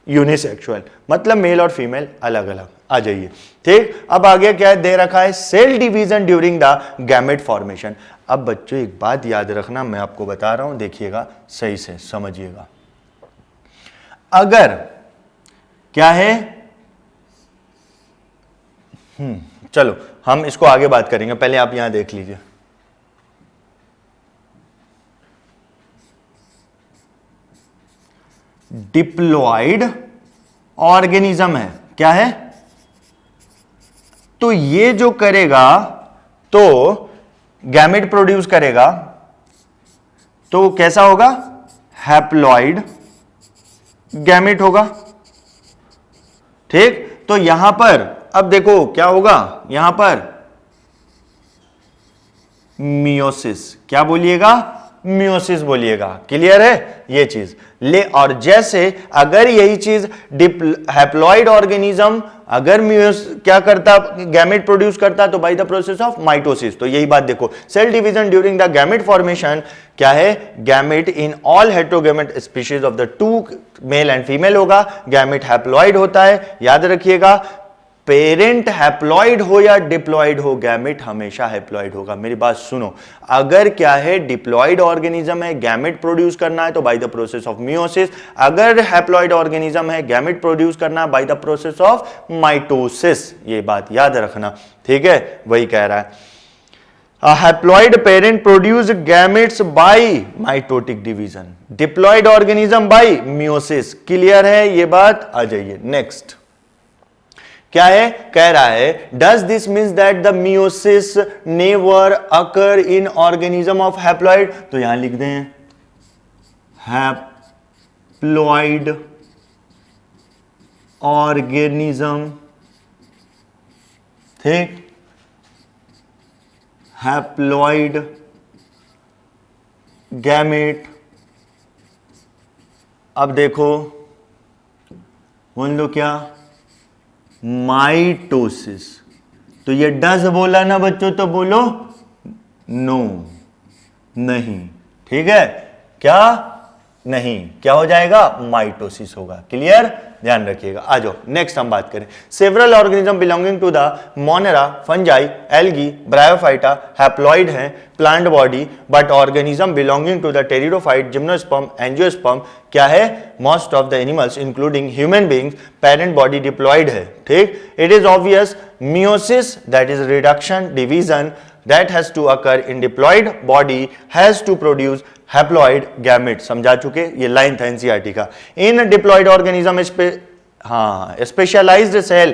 यूनिसेक्सुअल, मतलब मेल और फीमेल अलग अलग। आ जाइए, ठीक। अब आगे क्या दे रखा है? Cell division during the gamete formation. अब बच्चों एक बात याद रखना, मैं आपको बता रहा हूं, देखिएगा सही से समझिएगा। अगर क्या है, चलो हम इसको आगे बात करेंगे, पहले आप यहां देख लीजिए। डिप्लॉयड ऑर्गेनिज्म है, क्या है? तो ये जो करेगा तो गैमेट प्रोड्यूस करेगा, तो कैसा होगा? हैप्लॉइड गैमेट होगा, ठीक। तो यहां पर अब देखो क्या होगा, यहां पर मियोसिस, क्या बोलिएगा? मियोसिस बोलिएगा, क्लियर है ये चीज ले। और जैसे अगर यही चीज हैप्लॉइड ऑर्गेनिज्म अगर क्या करता, गैमेट प्रोड्यूस करता, तो by the process of mitosis. तो यही बात देखो, cell division during the gamete formation क्या है? Gamete in all heterogamete species of the two male and female होगा। गैमेट हैप्लॉइड होता है, याद रखिएगा। पेरेंट हैप्लॉइड हो या डिप्लॉइड हो, गैमेट हमेशा हैप्लॉइड होगा। मेरी बात सुनो, अगर क्या है डिप्लॉइड ऑर्गेनिज्म है, गैमेट प्रोड्यूस करना है तो by the process of meiosis. अगर हैप्लॉइड ऑर्गेनिज्म है, गैमेट प्रोड्यूस करना है bye the process of mitosis. ये बात याद रखना, ठीक है। वही कह रहा है, A haploid parent produce gametes by mitotic division, diploid organism by meiosis। Clear है ये बात? आ जाइए नेक्स्ट। क्या है? कह रहा है, does this means that the meiosis never occur in organism of haploid. तो यहां लिख दें हैप्लॉइड ऑर्गेनिज्म ठीक, हैप्लॉइड गैमेट। अब देखो बोल लो क्या, माइटोसिस। तो ये डज बोला ना बच्चों, तो बोलो नो, नहीं। ठीक है, क्या नहीं, क्या हो जाएगा, माइटोसिस होगा। क्लियर, ध्यान रखिएगा। आ जाओ नेक्स्ट हम बात करें। Several organism belonging to the monera, fungi, algae, bryophyta haploid हैं plant body, but organism belonging to the pteridophyte, gymnosperm, angiosperm क्या है, most of the animals including human beings parent body diploid है। ठीक, it is obvious meiosis that is reduction division that has to occur in diploid body has to produce haploid gamete। समझा चुके, ये लाइन था एनसीईआरटी का। इन डिप्लॉइड ऑर्गेनिज्म स्पेशलाइज्ड सेल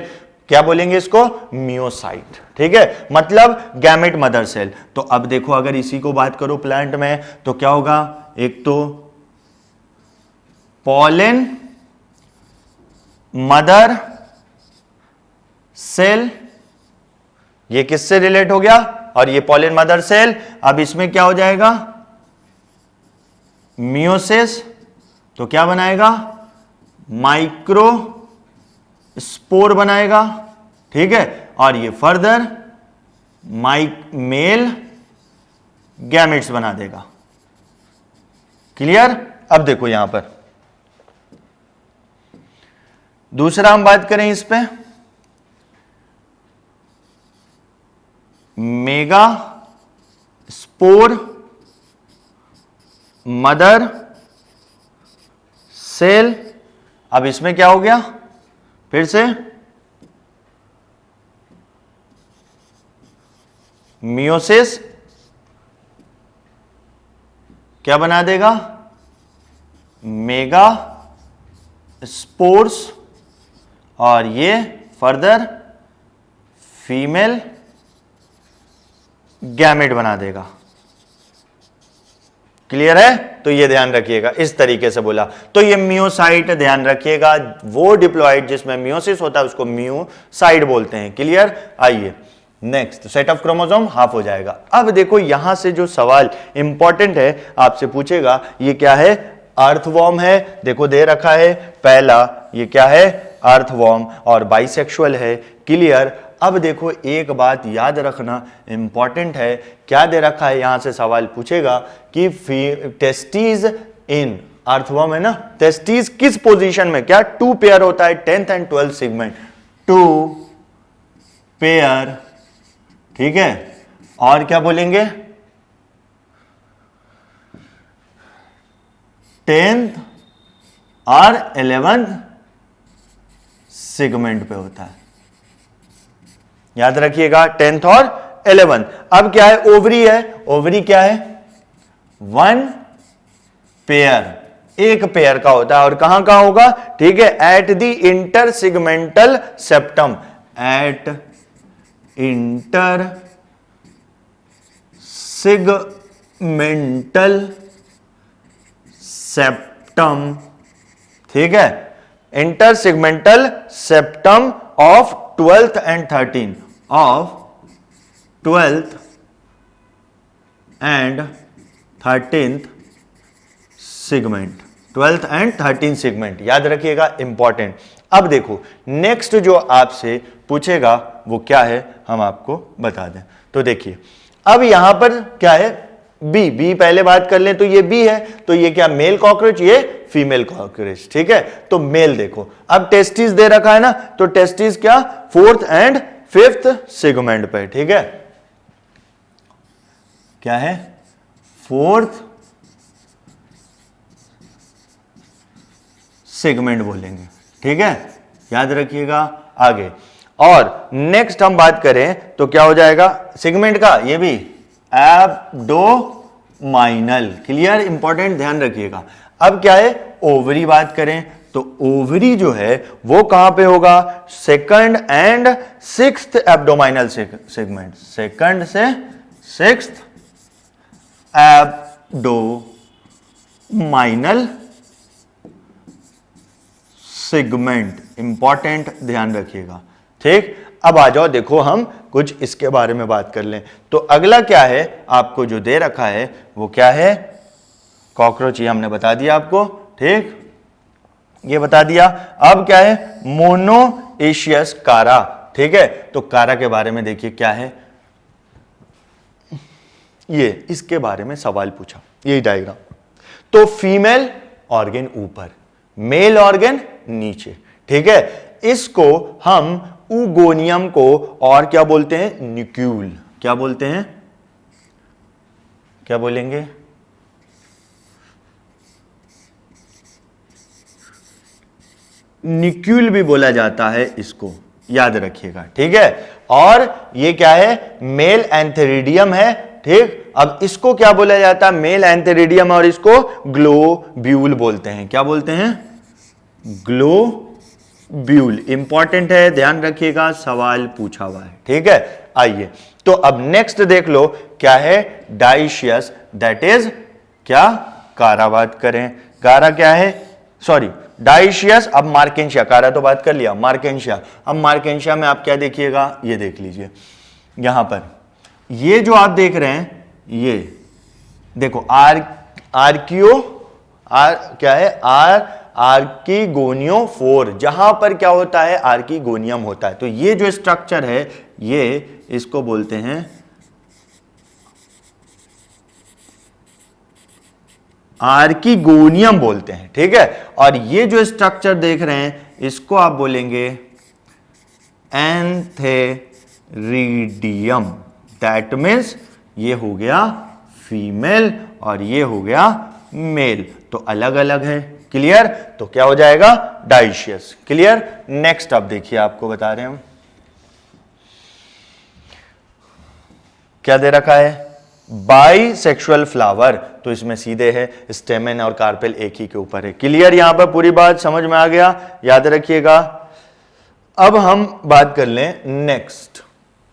क्या बोलेंगे इसको, मियोसाइट। ठीक है, मतलब गैमेट मदर सेल। तो अब देखो अगर इसी को बात करो प्लांट में तो क्या होगा, एक तो पॉलन मदर सेल, ये किससे रिलेट हो गया, और ये पॉलन मदर सेल। अब इसमें क्या हो जाएगा, मियोसिस, तो क्या बनाएगा, माइक्रो स्पोर बनाएगा। ठीक है, और ये फर्दर मेल गैमेट्स बना देगा। क्लियर। अब देखो यहां पर दूसरा हम बात करें इस पे, मेगा स्पोर मदर सेल। अब इसमें क्या हो गया, फिर से मियोसिस क्या बना देगा, मेगा स्पोर्स, और ये फर्दर फीमेल गैमेट बना देगा। क्लियर है, तो ये ध्यान रखिएगा, इस तरीके से बोला। तो ये मियोसाइट ध्यान रखिएगा, वो डिप्लॉइड जिसमें मियोसिस होता है उसको मियोसाइट बोलते हैं। क्लियर। आइए next, set of chromosome half हो जाएगा। अब देखो यहां से जो सवाल इंपॉर्टेंट है आपसे पूछेगा, ये क्या है, अर्थवॉर्म है। देखो दे रखा है पहला, ये क्या है, अर्थवॉर्म, और बाइसेक्सुअल है। क्लियर। अब देखो एक बात याद रखना इंपॉर्टेंट है, क्या दे रखा है, यहां से सवाल पूछेगा कि टेस्टीज इन अर्थवॉर्म है ना, टेस्टीज किस पोजीशन में, क्या 2 पेयर होता है, 10th and 12th segment, 2 pair. ठीक है, और क्या बोलेंगे, 10th और 11th सेगमेंट पे होता है। याद रखिएगा 10th और 11th। अब क्या है, ओवरी है, ओवरी क्या है, 1 पेयर, एक पेयर का होता है, और कहां कहां होगा, ठीक है, at the inter segmental septum, at inter segmental septum. ठीक है, inter segmental septum of 12th and 13th, of 12th and 13th segment, 12th and 13th segment. याद रखिएगा, इंपॉर्टेंट। अब देखो नेक्स्ट जो आपसे पूछेगा वो क्या है, हम आपको बता दें। तो देखिए अब यहां पर क्या है, बी पहले बात कर लें, तो ये बी है, तो ये क्या, मेल कॉकरोच, ये फीमेल कॉकरोच। ठीक है, तो मेल देखो, अब टेस्टिस दे रखा है ना, तो टेस्टिस क्या, 4th एंड 5th सेगमेंट पे। ठीक है, क्या है, 4th सेगमेंट बोलेंगे। ठीक है, याद रखिएगा आगे। और नेक्स्ट हम बात करें तो क्या हो जाएगा, सेगमेंट का, ये भी एब्डोमाइनल। क्लियर, इंपॉर्टेंट, ध्यान रखिएगा। अब क्या है, ओवरी बात करें तो ओवरी जो है वो कहां पे होगा, 2nd and 6th एब्डोमाइनल segment, 2nd से 6th एब्डोमाइनल सेगमेंट। इंपॉर्टेंट, ध्यान रखिएगा। ठीक, अब आ जाओ, देखो हम कुछ इसके बारे में बात कर लें। तो अगला क्या है आपको जो दे रखा है वो क्या है, कॉकरोच, ये हमने बता दिया आपको, ठीक, ये बता दिया। अब क्या है, मोनोएशियस कारा, ठीक है। तो कारा के बारे में देखिए क्या है, ये इसके बारे में सवाल पूछा, यही डायग्राम। तो फीमेल ऑर्गन ऊपर, मेल ऑर्गन नीचे, ठीक है। इसको हम ऊगोनियम को और क्या बोलते हैं, न्यूक्यूल, क्या बोलते हैं, क्या बोलेंगे, न्यूक्यूल भी बोला जाता है, इसको याद रखिएगा, ठीक है। और ये क्या है, मेल एंथेरिडियम है, ठीक। अब इसको क्या बोला जाता है, मेल एंथेरिडियम, और इसको ग्लोब्यूल बोलते हैं, क्या बोलते हैं, ग्लोब्यूल। इंपॉर्टेंट है, ध्यान रखिएगा, सवाल पूछा हुआ है, ठीक है। आइए तो अब नेक्स्ट देख लो क्या है, डाइशियस, दैट इज क्या, कारा बात करें। कारा क्या है, सॉरी डाइशियस, अब मार्केंशिया, कारा तो बात कर लिया, मार्केंशिया। अब मार्केंशिया में आप क्या देखिएगा, ये देख लीजिए यहां पर, ये जो आप देख रहे हैं, ये देखो आर्कियो, क्या है, आर्किगोनियो 4, जहां पर क्या होता है, आर्किगोनियम होता है। तो ये जो स्ट्रक्चर है, ये इसको बोलते हैं आर्किगोनियम बोलते हैं, ठीक है। और ये जो स्ट्रक्चर देख रहे हैं, इसको आप बोलेंगे एंथेरिडियम, दैट मीन्स ये हो गया फीमेल और ये हो गया मेल, तो अलग अलग है, क्लियर। तो क्या हो जाएगा, डाइशियस, क्लियर। नेक्स्ट अब देखिए, आपको बता रहे हैं हम क्या दे रखा है, बाइसेक्सुअल फ्लावर। तो इसमें सीधे है, स्टेमेन और कार्पेल एक ही के ऊपर है, क्लियर। यहां पर पूरी बात समझ में आ गया, याद रखिएगा। अब हम बात कर लें नेक्स्ट।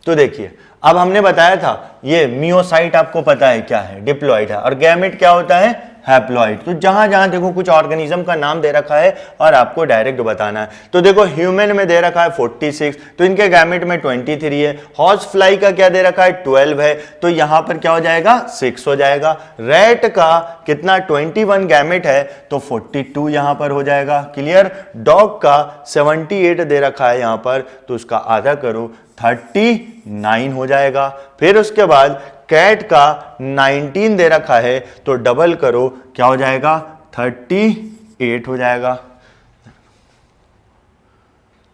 तो देखिए, अब हमने बताया था ये मियोसाइट आपको पता है क्या है, डिप्लॉइड है, और गैमेट क्या होता है, हैप्लॉइड। तो जहां जहां देखो कुछ ऑर्गेनिज्म का नाम दे रखा है और आपको डायरेक्ट बताना है। तो देखो ह्यूमन में दे रखा है 46, तो इनके गैमेट में 23 है। हॉर्स फ्लाई का क्या दे रखा है, 12 है, तो यहां पर क्या हो जाएगा, 6 हो जाएगा। रैट का कितना, 21 गैमेट है, तो 42 यहां पर हो जाएगा, क्लियर। डॉग का 78 दे रखा है यहां पर, तो उसका आधा करो, 39 हो जाएगा। फिर उसके बाद कैट का 19 दे रखा है, तो डबल करो, क्या हो जाएगा, 38 हो जाएगा,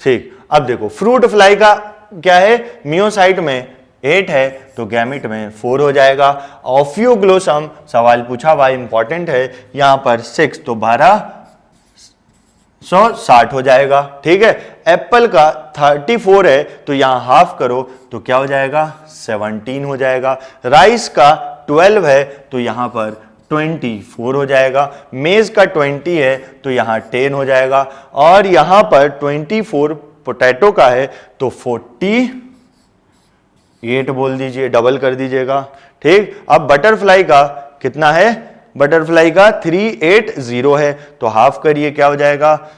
ठीक। अब देखो फ्रूट फ्लाई का क्या है, मियोसाइट में 8 है, तो गैमेट में 4 हो जाएगा। ऑफियोग्लोसम, सवाल पूछा हुआ, इंपॉर्टेंट है, यहां पर 6, तो 1260 हो जाएगा, ठीक है। एप्पल का 34 है, तो यहां हाफ करो, तो क्या हो जाएगा, 17 हो जाएगा। राइस का 12 है, तो यहां पर 24 हो जाएगा। मेज का 20 है, तो यहां 10 हो जाएगा। और यहां पर 24 पोटैटो का है, तो 48 बोल दीजिए, डबल कर दीजिएगा, ठीक। अब बटरफ्लाई का कितना है, बटरफ्लाई का 380 है, तो हाफ करिए, क्या हो जाएगा,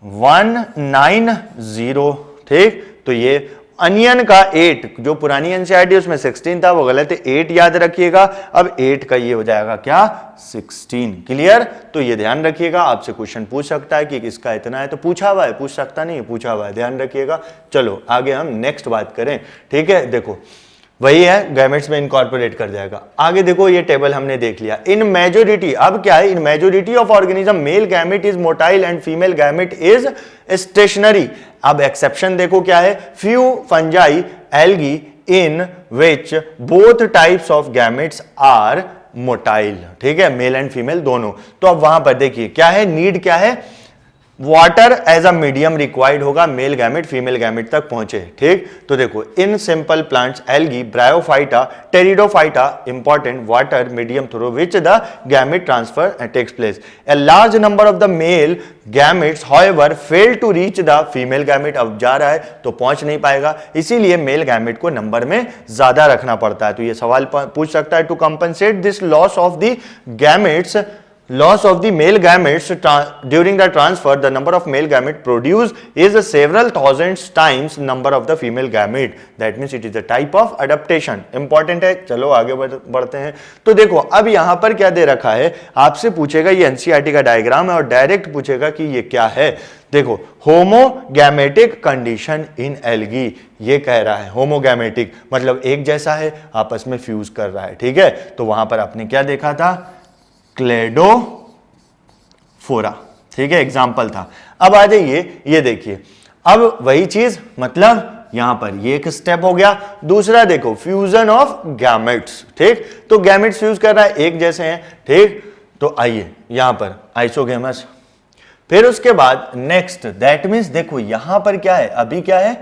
190, ठीक। तो ये अनियन का 8, जो पुरानी एनसीईआरटी उसमें 16 था, वो गलत है, 8 याद रखिएगा। अब 8 का ये हो जाएगा क्या, 16, क्लियर। तो ये ध्यान रखिएगा, आपसे क्वेश्चन पूछ सकता है कि इसका इतना है, तो पूछा हुआ है, पूछ सकता नहीं, पूछा हुआ है, ध्यान रखिएगा। चलो आगे हम नेक्स्ट बात करें, ठीक है। देखो वही है, गैमेट्स में इनकॉर्पोरेट कर जाएगा। आगे देखो, ये टेबल हमने देख लिया। इन मेजोरिटी, अब क्या है, in majority of organism male gamete is motile and female gamete is stationary. अब एक्सेप्शन देखो क्या है, few fungi, algae, in which both types of gametes are motile, ठीक है, मेल एंड फीमेल दोनों। तो अब वहां पर देखिए क्या है, नीड क्या है, water as a medium required होगा, मेल गैमेट फीमेल गैमेट तक पहुंचे, ठीक। तो देखो in simple plants, algae, bryophyta, pteridophyta, important, water medium through which the gamete transfer takes place. A large number of the male gametes however fail to reach the female gamete. अब जा रहा है तो पहुंच नहीं पाएगा, इसीलिए मेल गैमेट को नंबर में ज्यादा रखना पड़ता है। तो ये सवाल पूछ सकता है, to compensate this loss of the gametes loss of the male gametes during the transfer, the number of male gamete produced is several thousands times number of the female gamete. That means it is a type of adaptation. Important है. चलो आगे बढ़ते हैं. तो देखो अब यहां पर क्या दे रखा है, आपसे पूछेगा, ये एनसीईआरटी का डायग्राम है और डायरेक्ट पूछेगा कि ये क्या है. देखो होमोगैमेटिक कंडीशन इन एल्गी, ये कह रहा है होमोगैमेटिक मतलब एक जैसा है, आपस में फ्यूज कर रहा है. ठीक है, तो वहां पर आपने क्या देखा था, क्लेडोफोरा. ठीक है, एग्जाम्पल था. अब आ जाइए, ये देखिए, अब वही चीज मतलब यहां पर ये एक स्टेप हो गया. दूसरा देखो फ्यूजन ऑफ गैमेट्स. ठीक, तो गैमेट्स फ्यूज कर रहा है, एक जैसे हैं. ठीक, तो आइए यहां पर आइसोगेमस. फिर उसके बाद नेक्स्ट, दैट मीन्स देखो यहां पर क्या है, अभी क्या है,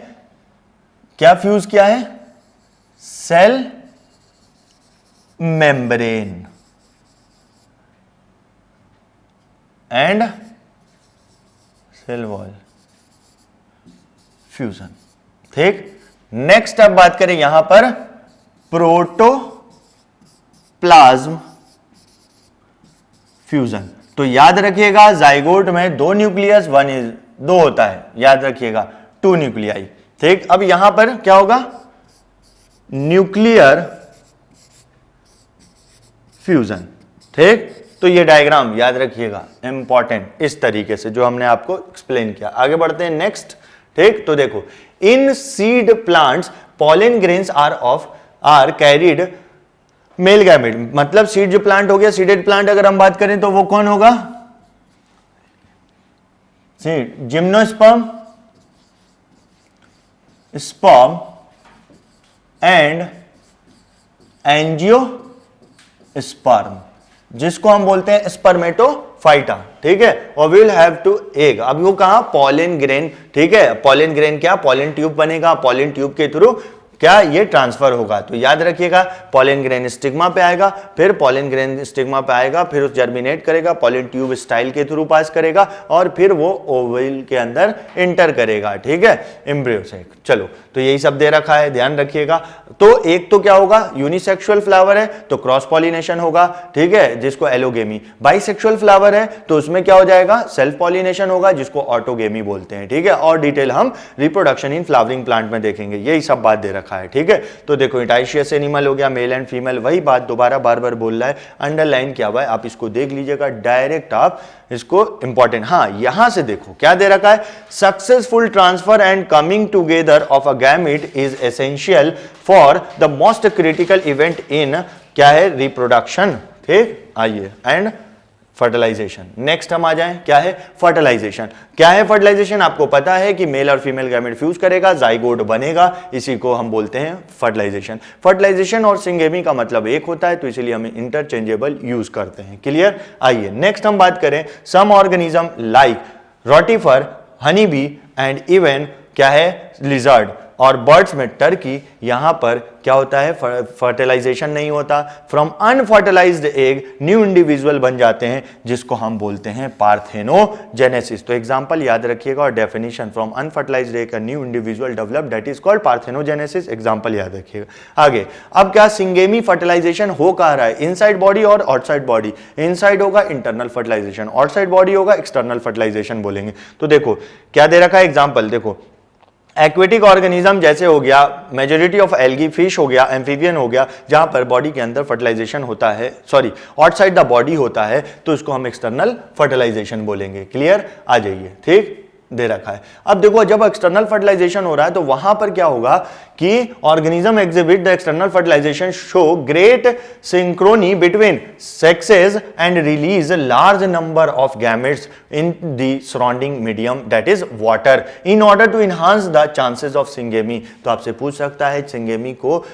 क्या फ्यूज किया है, cell membrane and cell wall fusion. ठीक, नेक्स्ट अब बात करें यहां पर प्रोटोप्लाज्म फ्यूजन. तो याद रखिएगा जाइगोट में 2 न्यूक्लियस 2 होता है, याद रखिएगा 2 न्यूक्लियाई. ठीक, अब यहां पर क्या होगा, न्यूक्लियर फ्यूजन. ठीक, तो ये डायग्राम याद रखिएगा, इंपॉर्टेंट, इस तरीके से जो हमने आपको एक्सप्लेन किया. आगे बढ़ते हैं नेक्स्ट. ठीक, तो देखो in seed plants pollen grains are carried male gamete. मतलब सीड जो प्लांट हो गया, सीडेड प्लांट अगर हम बात करें तो वो कौन होगा, seed, gymnosperm, sperm and angiosperm, जिसको हम बोलते हैं स्पर्मेटोफाइटा. ठीक है, और विल हैव टू एग. अब वो कहा, पॉलन ग्रेन. ठीक है, पॉलन ग्रेन क्या, पॉलन ट्यूब बनेगा, पॉलन ट्यूब के थ्रू क्या ये ट्रांसफर होगा. तो याद रखिएगा पॉलन ग्रेन स्टिग्मा पे आएगा, फिर पॉलन ग्रेन स्टिग्मा पे आएगा, फिर उस जर्मिनेट करेगा, पॉलन ट्यूब स्टाइल के थ्रू पास करेगा और फिर वो ओवल के अंदर इंटर करेगा. ठीक है, एम्ब्रियो से. चलो, तो यही सब दे रखा है, ध्यान रखिएगा. तो एक तो क्या होगा, यूनिसेक्सुअल फ्लावर है तो क्रॉस पॉलिनेशन होगा. ठीक है, जिसको एलोगेमी. बाइसेक्सुअल फ्लावर है तो उसमें क्या हो जाएगा, सेल्फ पॉलिनेशन होगा, जिसको ऑटोगेमी बोलते हैं. ठीक है, और डिटेल हम रिप्रोडक्शन इन फ्लावरिंग प्लांट में देखेंगे. यही सब बात दे रखा है. ठीक है, तो देखो डाइशियस एनिमल हो गया, मेल एंड फीमेल, वही बात दोबारा बार बार बोल रहा है, अंडरलाइन किया हुआ है, आप इसको देख लीजिएगा, डायरेक्ट आप इसको इंपॉर्टेंट. हाँ, यहां से देखो क्या दे रखा है, successful transfer and coming together of a gamete is essential for the most critical event in क्या है, रिप्रोडक्शन. ठीक, आइए, एंड फर्टिलाइजेशन. नेक्स्ट हम आ जाएं, क्या है फर्टिलाइजेशन. क्या है फर्टिलाइजेशन, आपको पता है कि मेल और फीमेल गैमेट फ्यूज करेगा, जाइगोट बनेगा, इसी को हम बोलते हैं फर्टिलाइजेशन. फर्टिलाइजेशन और सिंगेमी का मतलब एक होता है, तो इसलिए हम इंटरचेंजेबल यूज करते हैं. क्लियर. आइए नेक्स्ट हम बात करें, some organism like rotifer, honey bee and even क्या है, लिजर्ड और बर्ड्स में टर्की, यहां पर क्या होता है, फर्टिलाइजेशन नहीं होता. From unfertilised egg new individual बन जाते हैं, जिसको हम बोलते हैं पार्थेनोजेनेसिस. तो एग्जांपल याद रखिएगा और definition, from unfertilised egg new individual develop, that is called parthenogenesis. Example याद रखिएगा. आगे अब क्या, सिंगेमी फर्टिलाइजेशन हो कहा रहा है, इनसाइड बॉडी और आउटसाइड बॉडी. इनसाइड होगा इंटरनल फर्टिलाइजेशन, आउटसाइड बॉडी होगा एक्सटर्नल फर्टिलाइजेशन बोलेंगे. तो देखो क्या दे रखा है एग्जांपल, देखो एक्वेटिक ऑर्गेनिज्म जैसे हो गया, मेजोरिटी ऑफ एल्गी, फिश हो गया, एम्फीबियन हो गया, जहां पर बॉडी के अंदर फर्टिलाइजेशन होता है, सॉरी आउटसाइड द बॉडी होता है, तो इसको हम एक्सटर्नल फर्टिलाइजेशन बोलेंगे. क्लियर. आ जाइए. ठीक, दे रखा है. अब देखो जब एक्सटर्नल फर्टिलाइजेशन हो रहा है तो वहां पर क्या होगा कि organism exhibit the external fertilization show great synchrony between sexes and release large number of gametes in the surrounding medium, that is water, in order to enhance the chances of syngamy. तो आपसे पूछ सकता है सिंगेमी को,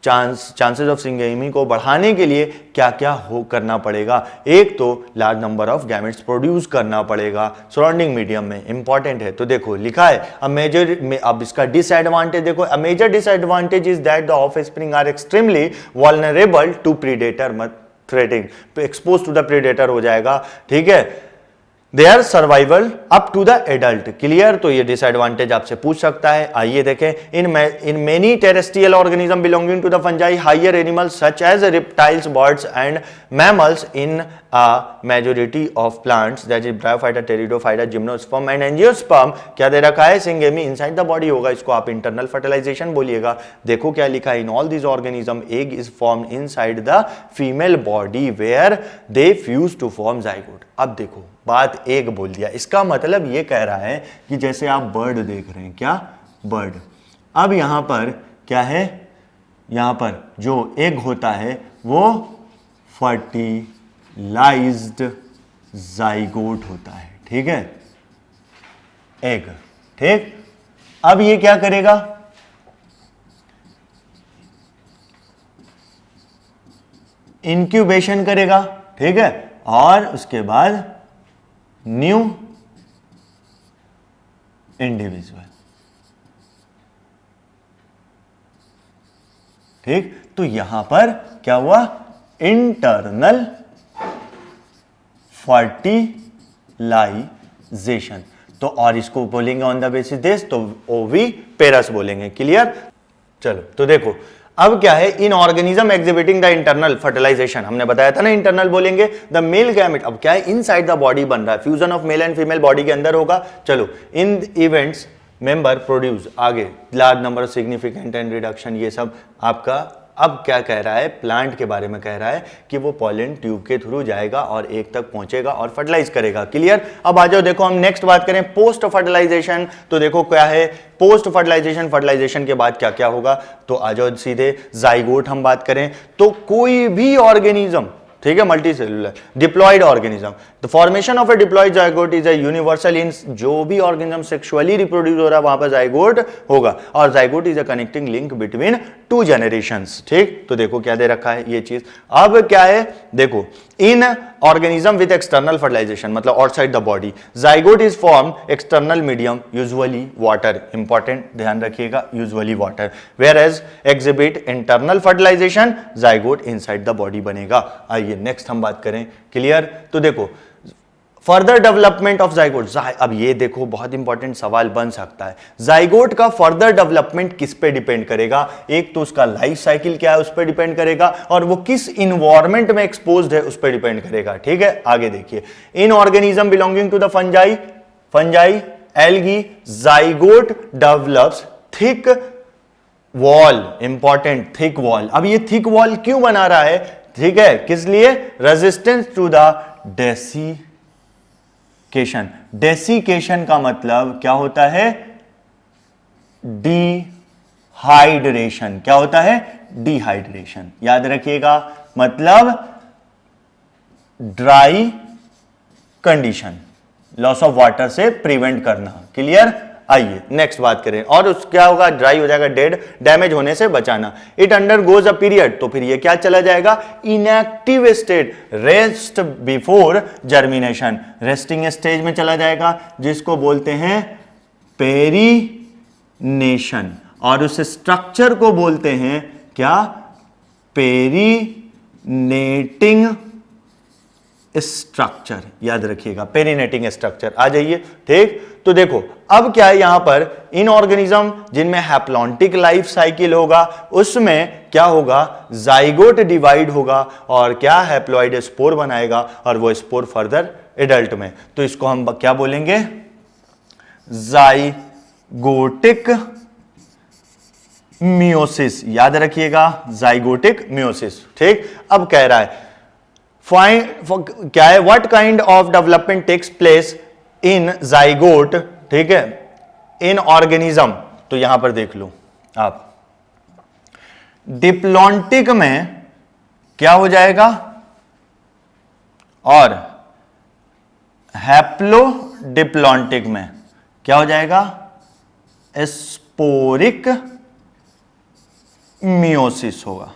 चांसेस ऑफ सिंगेमी को बढ़ाने के लिए क्या क्या हो करना पड़ेगा. एक तो large number of gametes produce करना पड़ेगा सराउंडिंग मीडियम में, इंपॉर्टेंट है. तो देखो लिखा है अ मेजर, अब इसका डिसएडवांटेज देखो, a major disadvantage is that the offspring are extremely vulnerable to predator, threatening, expose to the predator हो जाएगा. ठीक है, their survival up to the adult. Clear? तो ये डिसएडवांटेज आपसे पूछ सकता है। आइए देखें, in many terrestrial organism belonging to the fungi higher animals such as reptiles, birds and mammals in a majority of plants that is bryophyta, pteridophyta, gymnosperm and angiosperm. क्या दे रखा है? सिंगेमी इनसाइड द बॉडी होगा, इसको आप इंटरनल फर्टिलाइजेशन बोलिएगा। देखो क्या लिखा है, in all this organism egg is formed inside the female body where they fuse to form zygote. अब देखो बात एक बोल दिया, इसका मतलब ये कह रहा है कि जैसे आप बर्ड देख रहे हैं, क्या बर्ड, अब यहां पर क्या है, यहां पर जो एग होता है वो फर्टिलाइज्ड जाइगोट होता है, ठीक है, एग, ठीक। अब ये क्या करेगा, इंक्यूबेशन करेगा, ठीक है, और उसके बाद न्यू इंडिविजुअल, ठीक। तो यहां पर क्या हुआ, इंटरनल फर्टिलाइजेशन। तो और इसको बोलेंगे ऑन द बेसिस दिस, तो ओवी पेरस बोलेंगे। क्लियर? चलो तो देखो अब क्या है, in organism exhibiting the internal fertilization, हमने बताया था ना इंटरनल बोलेंगे, द मेल गैमेट। अब क्या है, इनसाइड द बॉडी बन रहा है, fusion of male and female body के अंदर होगा। चलो, इन इवेंट्स मेंबर प्रोड्यूस, आगे large number of significant and reduction, ये सब आपका। अब क्या कह रहा है, प्लांट के बारे में कह रहा है कि वो पॉलन ट्यूब के थ्रू जाएगा और एक तक पहुंचेगा और फर्टिलाइज करेगा। क्लियर? अब आ जाओ, देखो हम नेक्स्ट बात करें पोस्ट फर्टिलाइजेशन। तो देखो क्या है पोस्ट फर्टिलाइजेशन, फर्टिलाइजेशन के बाद क्या क्या होगा। तो आ जाओ सीधे जाइगोट हम बात करें तो कोई भी ऑर्गेनिज्म, ठीक है, multicellular diploid organism, the formation of a diploid zygote is a universal in, जो भी ऑर्गेनिज्म सेक्सुअली रिप्रोड्यूस हो रहा है वहां पर जाइगोट होगा, और zygote is a connecting link between two generations, ठीक। तो देखो क्या दे रखा है ये चीज। अब क्या है, देखो in organism with external fertilisation, मतलब outside the body, zygote is form external medium, usually water, important ध्यान रखिएगा, usually water, whereas exhibit internal fertilisation, zygote inside the body बनेगा। आइए नेक्स्ट हम बात करें। क्लियर? तो देखो फर्दर डेवलपमेंट ऑफ जाइगोट, अब ये देखो बहुत इंपॉर्टेंट सवाल बन सकता है, जाइगोट का फर्दर डेवलपमेंट किस पे डिपेंड करेगा। एक तो उसका लाइफ साइकिल क्या है उस पर डिपेंड करेगा, और वो किस इन्वायरमेंट में एक्सपोज्ड है उस पर डिपेंड करेगा, ठीक है। आगे देखिए, in organism belonging to the fungi algae, zygote develops thick wall, important thick wall. अब ये थिक वॉल क्यों बना रहा है, ठीक है, किस लिए, resistance to the desiccation. Desiccation का मतलब क्या होता है, डिहाइड्रेशन। क्या होता है, डिहाइड्रेशन, याद रखिएगा, मतलब dry condition, loss of water से प्रिवेंट करना। क्लियर? आइए नेक्स्ट बात करें, और उस क्या होगा, ड्राई हो जाएगा, डेड, डैमेज होने से बचाना। It under goes a period, तो फिर ये क्या चला जाएगा, inactive state, rest before germination, resting stage में चला जाएगा, जिसको बोलते हैं पेरिनेशन, और उस स्ट्रक्चर को बोलते हैं क्या, पेरिनेटिंग स्ट्रक्चर, याद रखिएगा, पेरिनेटिंग स्ट्रक्चर। आ जाइए, ठीक। तो देखो अब क्या है, यहां पर इन ऑर्गेनिज्म जिनमें हैप्लॉन्टिक लाइफ साइकिल होगा उसमें क्या होगा, जाइगोट डिवाइड होगा और क्या, हैप्लॉइड स्पोर बनाएगा, और वो स्पोर फर्दर एडल्ट में, तो इसको हम क्या बोलेंगे, जाइगोटिक मियोसिस, याद रखिएगा, जाइगोटिक मियोसिस, ठीक। अब कह रहा है क्या है, what kind of development takes place in zygote, ठीक है, इन ऑर्गेनिज्म। तो यहां पर देख लो आप, डिप्लॉन्टिक में क्या हो जाएगा, और हैप्लोडिप्लॉन्टिक में क्या हो जाएगा, स्पोरिक मियोसिस होगा,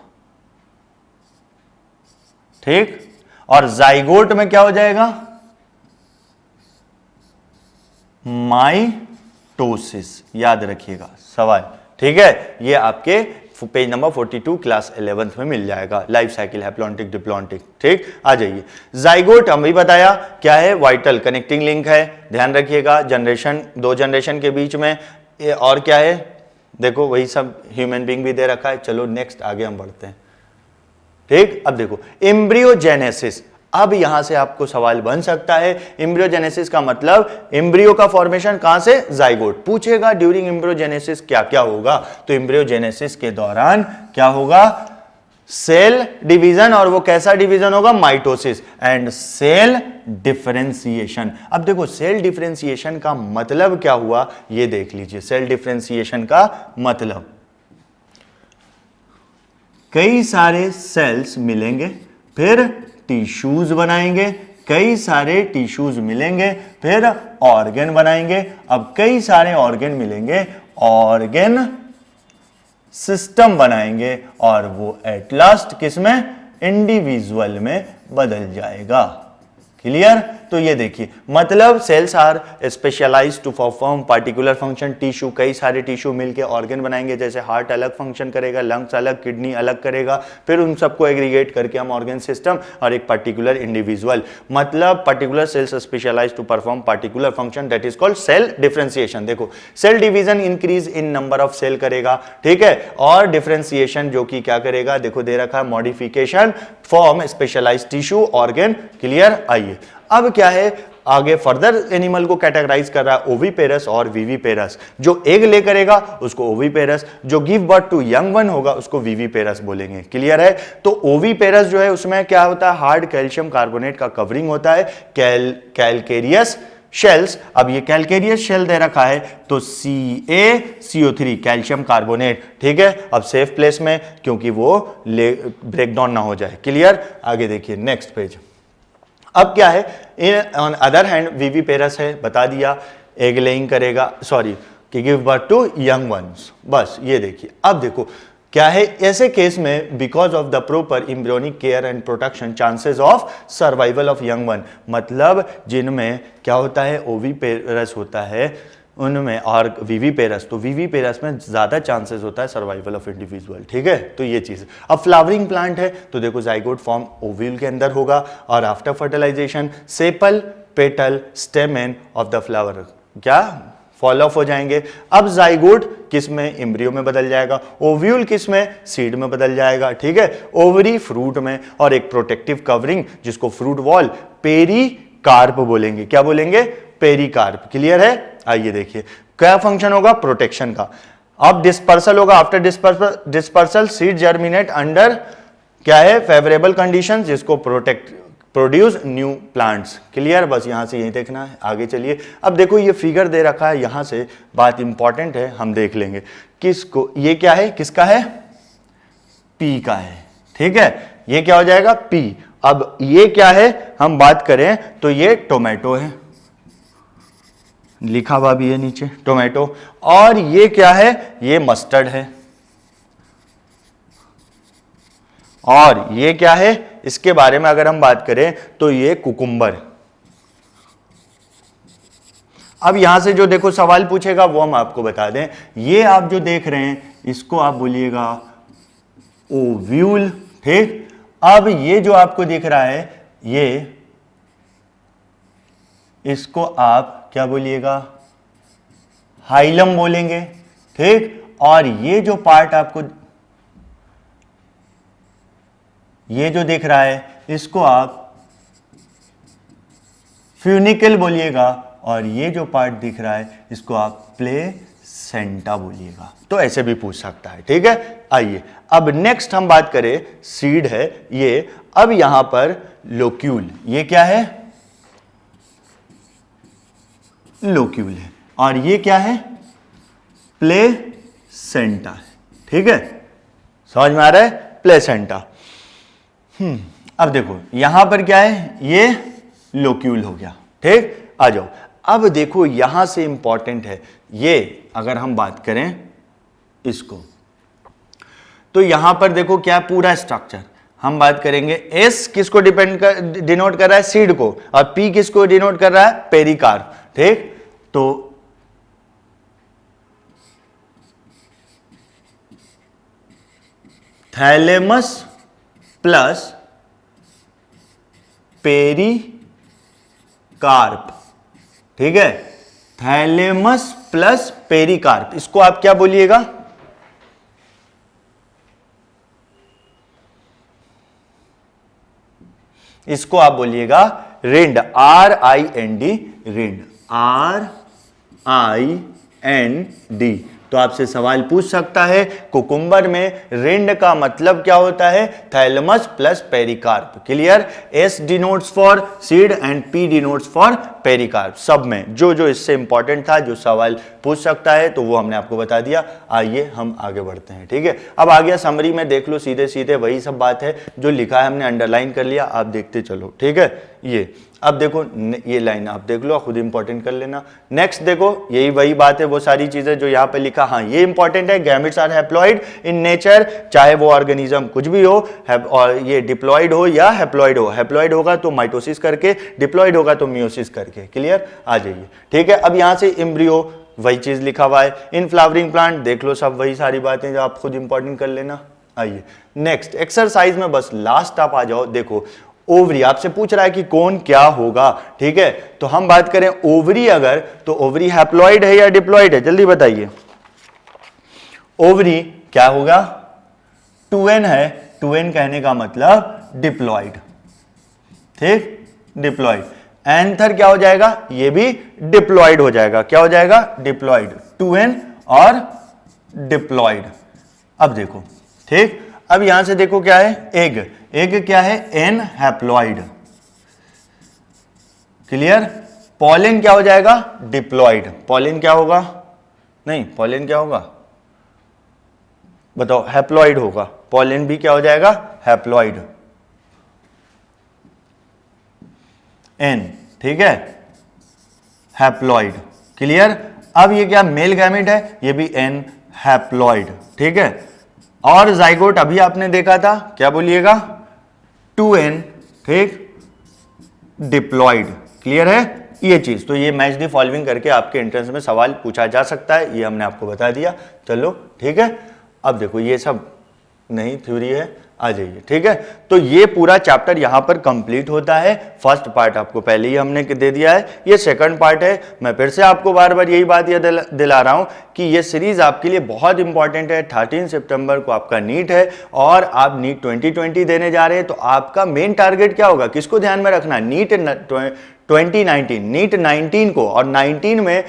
ठीक। और जाइगोट में क्या हो जाएगा, माइटोसिस, याद रखिएगा सवाल, ठीक है। ये आपके पेज नंबर 42 क्लास 11th में मिल जाएगा, लाइफ साइकिल हैप्लॉन्टिक डिप्लॉन्टिक। ठीक, आ जाइए। जाइगोट हम भी बताया क्या है, वाइटल कनेक्टिंग लिंक है, ध्यान रखिएगा, जनरेशन, दो जनरेशन के बीच में। और क्या है, देखो वही सब ह्यूमन बीइंग भी दे रखा है। चलो नेक्स्ट आगे हम बढ़ते हैं। ठीक, अब देखो एम्ब्रियोजेनेसिस। अब यहां से आपको सवाल बन सकता है, एम्ब्रियोजेनेसिस का मतलब एम्ब्रियो का फॉर्मेशन कहां से, जाइगोट। पूछेगा ड्यूरिंग एम्ब्रियोजेनेसिस क्या क्या होगा, तो एम्ब्रियोजेनेसिस के दौरान क्या होगा, सेल डिवीजन, और वो कैसा डिवीजन होगा, माइटोसिस एंड सेल डिफरेंशिएशन। अब देखो सेल डिफरेंशिएशन का मतलब क्या हुआ, ये देख लीजिए। सेल डिफरेंशिएशन का मतलब कई सारे सेल्स मिलेंगे, फिर टिश्यूज बनाएंगे, कई सारे टिश्यूज मिलेंगे, फिर ऑर्गन बनाएंगे। अब कई सारे ऑर्गन मिलेंगे, ऑर्गन सिस्टम बनाएंगे, और वो एट लास्ट किसमें, इंडिविजुअल में बदल जाएगा। क्लियर। तो ये देखिए, मतलब cells are specialized to perform particular function. Tissue, कई सारे टिश्यू मिलके ऑर्गन बनाएंगे, जैसे हार्ट अलग फंक्शन करेगा, लंग्स अलग, किडनी अलग करेगा, फिर उन सबको एग्रीगेट करके हम ऑर्गन सिस्टम और एक पर्टिकुलर इंडिविजुअल, मतलब particular cells specialised to perform particular function, that is called cell differentiation. देखो cell division increase in number of cell करेगा, ठीक है, और डिफरेंशिएशन जो कि क्या करेगा, देखो दे रखा है, modification form specialized tissue organ. Clear. आइए अब क्या है, आगे फर्दर एनिमल को कैटेगराइज कर रहा है, ओविपेरस और विविपेरस। जो एग ले करेगा उसको ओविपेरस, जो give birth to young one होगा उसको विविपेरस बोलेंगे। क्लियर है। तो ओविपेरस जो है उसमें क्या होता है, हार्ड कैल्शियम कार्बोनेट का कवरिंग होता है, कैलकेरियस शेल्स। अब ये कैलकेरियस शेल दे रखा है, तो CaCO3 कैल्शियम कार्बोनेट, ठीक है, अब सेफ प्लेस में, क्योंकि वो ब्रेक डाउन ना हो जाए। क्लियर। आगे देखिए नेक्स्ट पेज। अब क्या है, ऑन अदर हैंड विविपेरस है, बता दिया, एग लेइंग करेगा, सॉरी कि give birth to young ones. बस ये देखिए। अब देखो क्या है, ऐसे केस में because of the proper embryonic care and protection chances of survival of young one, मतलब जिनमें क्या होता है, ओविपेरस होता है उनमें, और विविपेरस, तो विविपेरस में ज्यादा चांसेस होता है सर्वाइवल ऑफ इंडिविजुअल। ठीक है, तो ये चीज। अब फ्लावरिंग प्लांट है, तो देखो जाइगोट फॉर्म ओव्यूल के अंदर होगा, और after fertilization sepal, petal, stamen of the flower क्या फॉल ऑफ हो जाएंगे। अब जाइगोट किस में, एम्ब्रियो में बदल जाएगा, ओव्यूल किस में, सीड में बदल जाएगा। ठीक है, ओवरी फ्रूट में, और एक प्रोटेक्टिव कवरिंग जिसको फ्रूट वॉल, पेरिकार्प बोलेंगे। क्या बोलेंगे, पेरिकार्प। क्लियर है। आइए देखिए क्या फंक्शन होगा, प्रोटेक्शन का। अब डिस्पर्सल होगा, after dispersal seed germinate under क्या है, फेवरेबल कंडीशंस, जिसको प्रोड्यूस न्यू प्लांट्स। क्लियर। बस यहां से यही देखना है, आगे चलिए। अब देखो ये फिगर दे रखा है, यहां से बात इंपॉर्टेंट है, हम देख लेंगे किसको, ये क्या है, किसका है, पी का है। ठीक है, ये क्या हो जाएगा, पी। अब ये क्या है, हम बात करें तो ये टोमेटो है, लिखा हुआ भी है नीचे टोमेटो। और ये क्या है, ये मस्टर्ड है, और ये क्या है, इसके बारे में अगर हम बात करें तो ये कुकुम्बर। अब यहां से जो देखो सवाल पूछेगा वो हम आपको बता दें, ये आप जो देख रहे हैं इसको आप बोलिएगा ओव्यूल। ठीक। अब ये जो आपको दिख रहा है, ये इसको आप क्या बोलिएगा, हाइलम बोलेंगे। ठीक। और ये जो पार्ट आपको ये जो दिख रहा है इसको आप फ्यूनिकल बोलिएगा, और ये जो पार्ट दिख रहा है इसको आप प्लेसेंटा बोलिएगा। तो ऐसे भी पूछ सकता है। ठीक है। आइए अब नेक्स्ट हम बात करें, सीड है ये। अब यहां पर लोक्यूल, ये क्या है, लोक्यूल है, और ये क्या है, प्लेसेंटा है। ठीक है, समझ में आ रहा है, प्लेसेंटा। अब देखो यहां पर क्या है, ये लोक्यूल हो गया। ठीक। आ जाओ, अब देखो यहां से इंपॉर्टेंट है ये, अगर हम बात करें इसको, तो यहां पर देखो क्या पूरा स्ट्रक्चर हम बात करेंगे। एस किसको डिनोट कर रहा है, सीड को, और पी किसको डिनोट कर रहा है, पेरिकार्प। ठीक। तो थैलेमस प्लस पेरिकार्प, ठीक है, थैलेमस प्लस पेरिकार्प, इसको आप क्या बोलिएगा? इसको आप बोलिएगा रिंड, RIND, रिंड, RIND। तो आपसे सवाल पूछ सकता है कुकुम्बर में रिंड का मतलब क्या होता है? Thalamus plus pericarp. Clear? S denotes for seed and P denotes for pericarp. सब में जो जो इससे इंपॉर्टेंट था, जो सवाल पूछ सकता है, तो वो हमने आपको बता दिया। आइए हम आगे बढ़ते हैं, ठीक है। अब आ गया समरी में, देख लो सीधे सीधे वही सब बात है जो लिखा है, हमने अंडरलाइन कर लिया, आप देखते चलो, ठीक है। ये अब देखो ये लाइन आप देख लो, खुद इंपॉर्टेंट कर लेना। नेक्स्ट देखो, यही वही बात है, वो सारी चीजें जो यहाँ पे लिखा, हाँ ये इंपॉर्टेंट है। Gametes are haploid in nature, चाहे वो ऑर्गेनिज्म कुछ भी हो, और ये डिप्लॉइड हो या हैप्लॉइड हो। हैप्लॉइड होगा तो माइटोसिस करके, डिप्लॉइड होगा तो मियोसिस करके। क्लियर? आ जाइए, ठीक है। अब यहाँ से इम्ब्रियो, वही चीज लिखा हुआ है। इन फ्लावरिंग प्लांट, देख लो सब वही सारी बातें जो आप खुद इंपॉर्टेंट कर लेना। आइए नेक्स्ट एक्सरसाइज में, बस लास्ट आप आ जाओ। देखो ओवरी आपसे पूछ रहा है कि कौन क्या होगा, ठीक है। तो हम बात करें ओवरी अगर, तो ओवरी हैप्लॉइड है या डिप्लॉइड है? जल्दी बताइए। ओवरी क्या होगा? 2n है। 2n कहने का मतलब डिप्लॉइड, ठीक, डिप्लॉइड। एंथर क्या हो जाएगा? ये भी डिप्लॉइड हो जाएगा। क्या हो जाएगा? डिप्लॉइड। 2n और डिप्लॉइड। अब देखो, ठीक। अब यहां से देखो क्या है? एग। एग क्या है? n haploid. क्लियर? पॉलन क्या हो जाएगा? डिप्लॉइड। पॉलन क्या होगा? नहीं, पॉलन क्या होगा बताओ? हैप्लॉइड होगा। पॉलन भी क्या हो जाएगा? हैप्लॉइड। n, ठीक है, हैप्लॉइड। क्लियर? अब ये क्या मेल गैमेट है? ये भी n हैप्लॉइड, ठीक है। और जाइगोट अभी आपने देखा था, क्या बोलिएगा? 2n, ठीक, डिप्लॉइड। क्लियर है ये चीज? तो ये मैच द फॉलोइंग करके आपके एंट्रेंस में सवाल पूछा जा सकता है, ये हमने आपको बता दिया। चलो ठीक है। अब देखो ये सब नहीं थ्योरी है, आ जाइए, ठीक है। तो ये पूरा चैप्टर यहां पर कंप्लीट होता है। फर्स्ट पार्ट आपको पहले ही हमने दे दिया है, ये सेकंड पार्ट है। मैं फिर से आपको बार बार यही बात याद दिला रहा हूं कि ये सीरीज आपके लिए बहुत इंपॉर्टेंट है। 13 सितंबर को आपका नीट है और आप नीट 2020 देने जा रहे हैं। तो आपका मेन टारगेट क्या होगा, किसको ध्यान में रखना? नीट 2019, नीट 19 को। और 19 में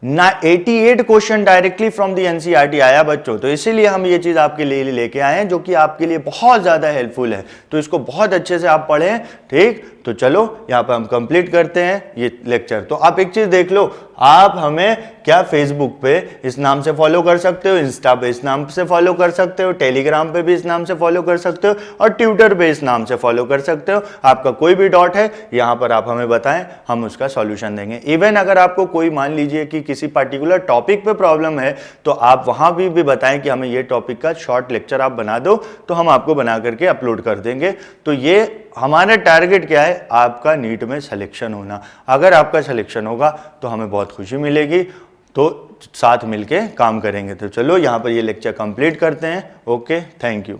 88 question directly from the NCERT आया बच्चों। तो इसीलिए हम ये चीज आपके लिए लेके आए हैं, जो कि आपके लिए बहुत ज्यादा हेल्पफुल है। तो इसको बहुत अच्छे से आप पढ़ें, ठीक। तो चलो यहाँ पर हम कंप्लीट करते हैं ये लेक्चर। तो आप एक चीज देख लो, आप हमें क्या फेसबुक पे इस नाम से फॉलो कर सकते हो, इंस्टा पे इस नाम से फॉलो कर सकते हो, टेलीग्राम पे भी इस नाम से फॉलो कर सकते हो, और ट्विटर पे इस नाम से फॉलो कर सकते हो। आपका कोई भी डाउट है यहाँ पर आप हमें बताएं, हम उसका सॉल्यूशन देंगे। इवन अगर आपको कोई मान लीजिए कि किसी पर्टिकुलर टॉपिक पे प्रॉब्लम है, तो आप वहां भी बताएं कि हमें ये टॉपिक का शॉर्ट लेक्चर आप बना दो, तो हम आपको बना करके अपलोड कर देंगे। तो ये हमारा टारगेट क्या है? आपका नीट में सिलेक्शन होना। अगर आपका सिलेक्शन होगा तो हमें बहुत खुशी मिलेगी। तो साथ मिलके काम करेंगे। तो चलो यहाँ पर ये लेक्चर कंप्लीट करते हैं। Okay, thank you.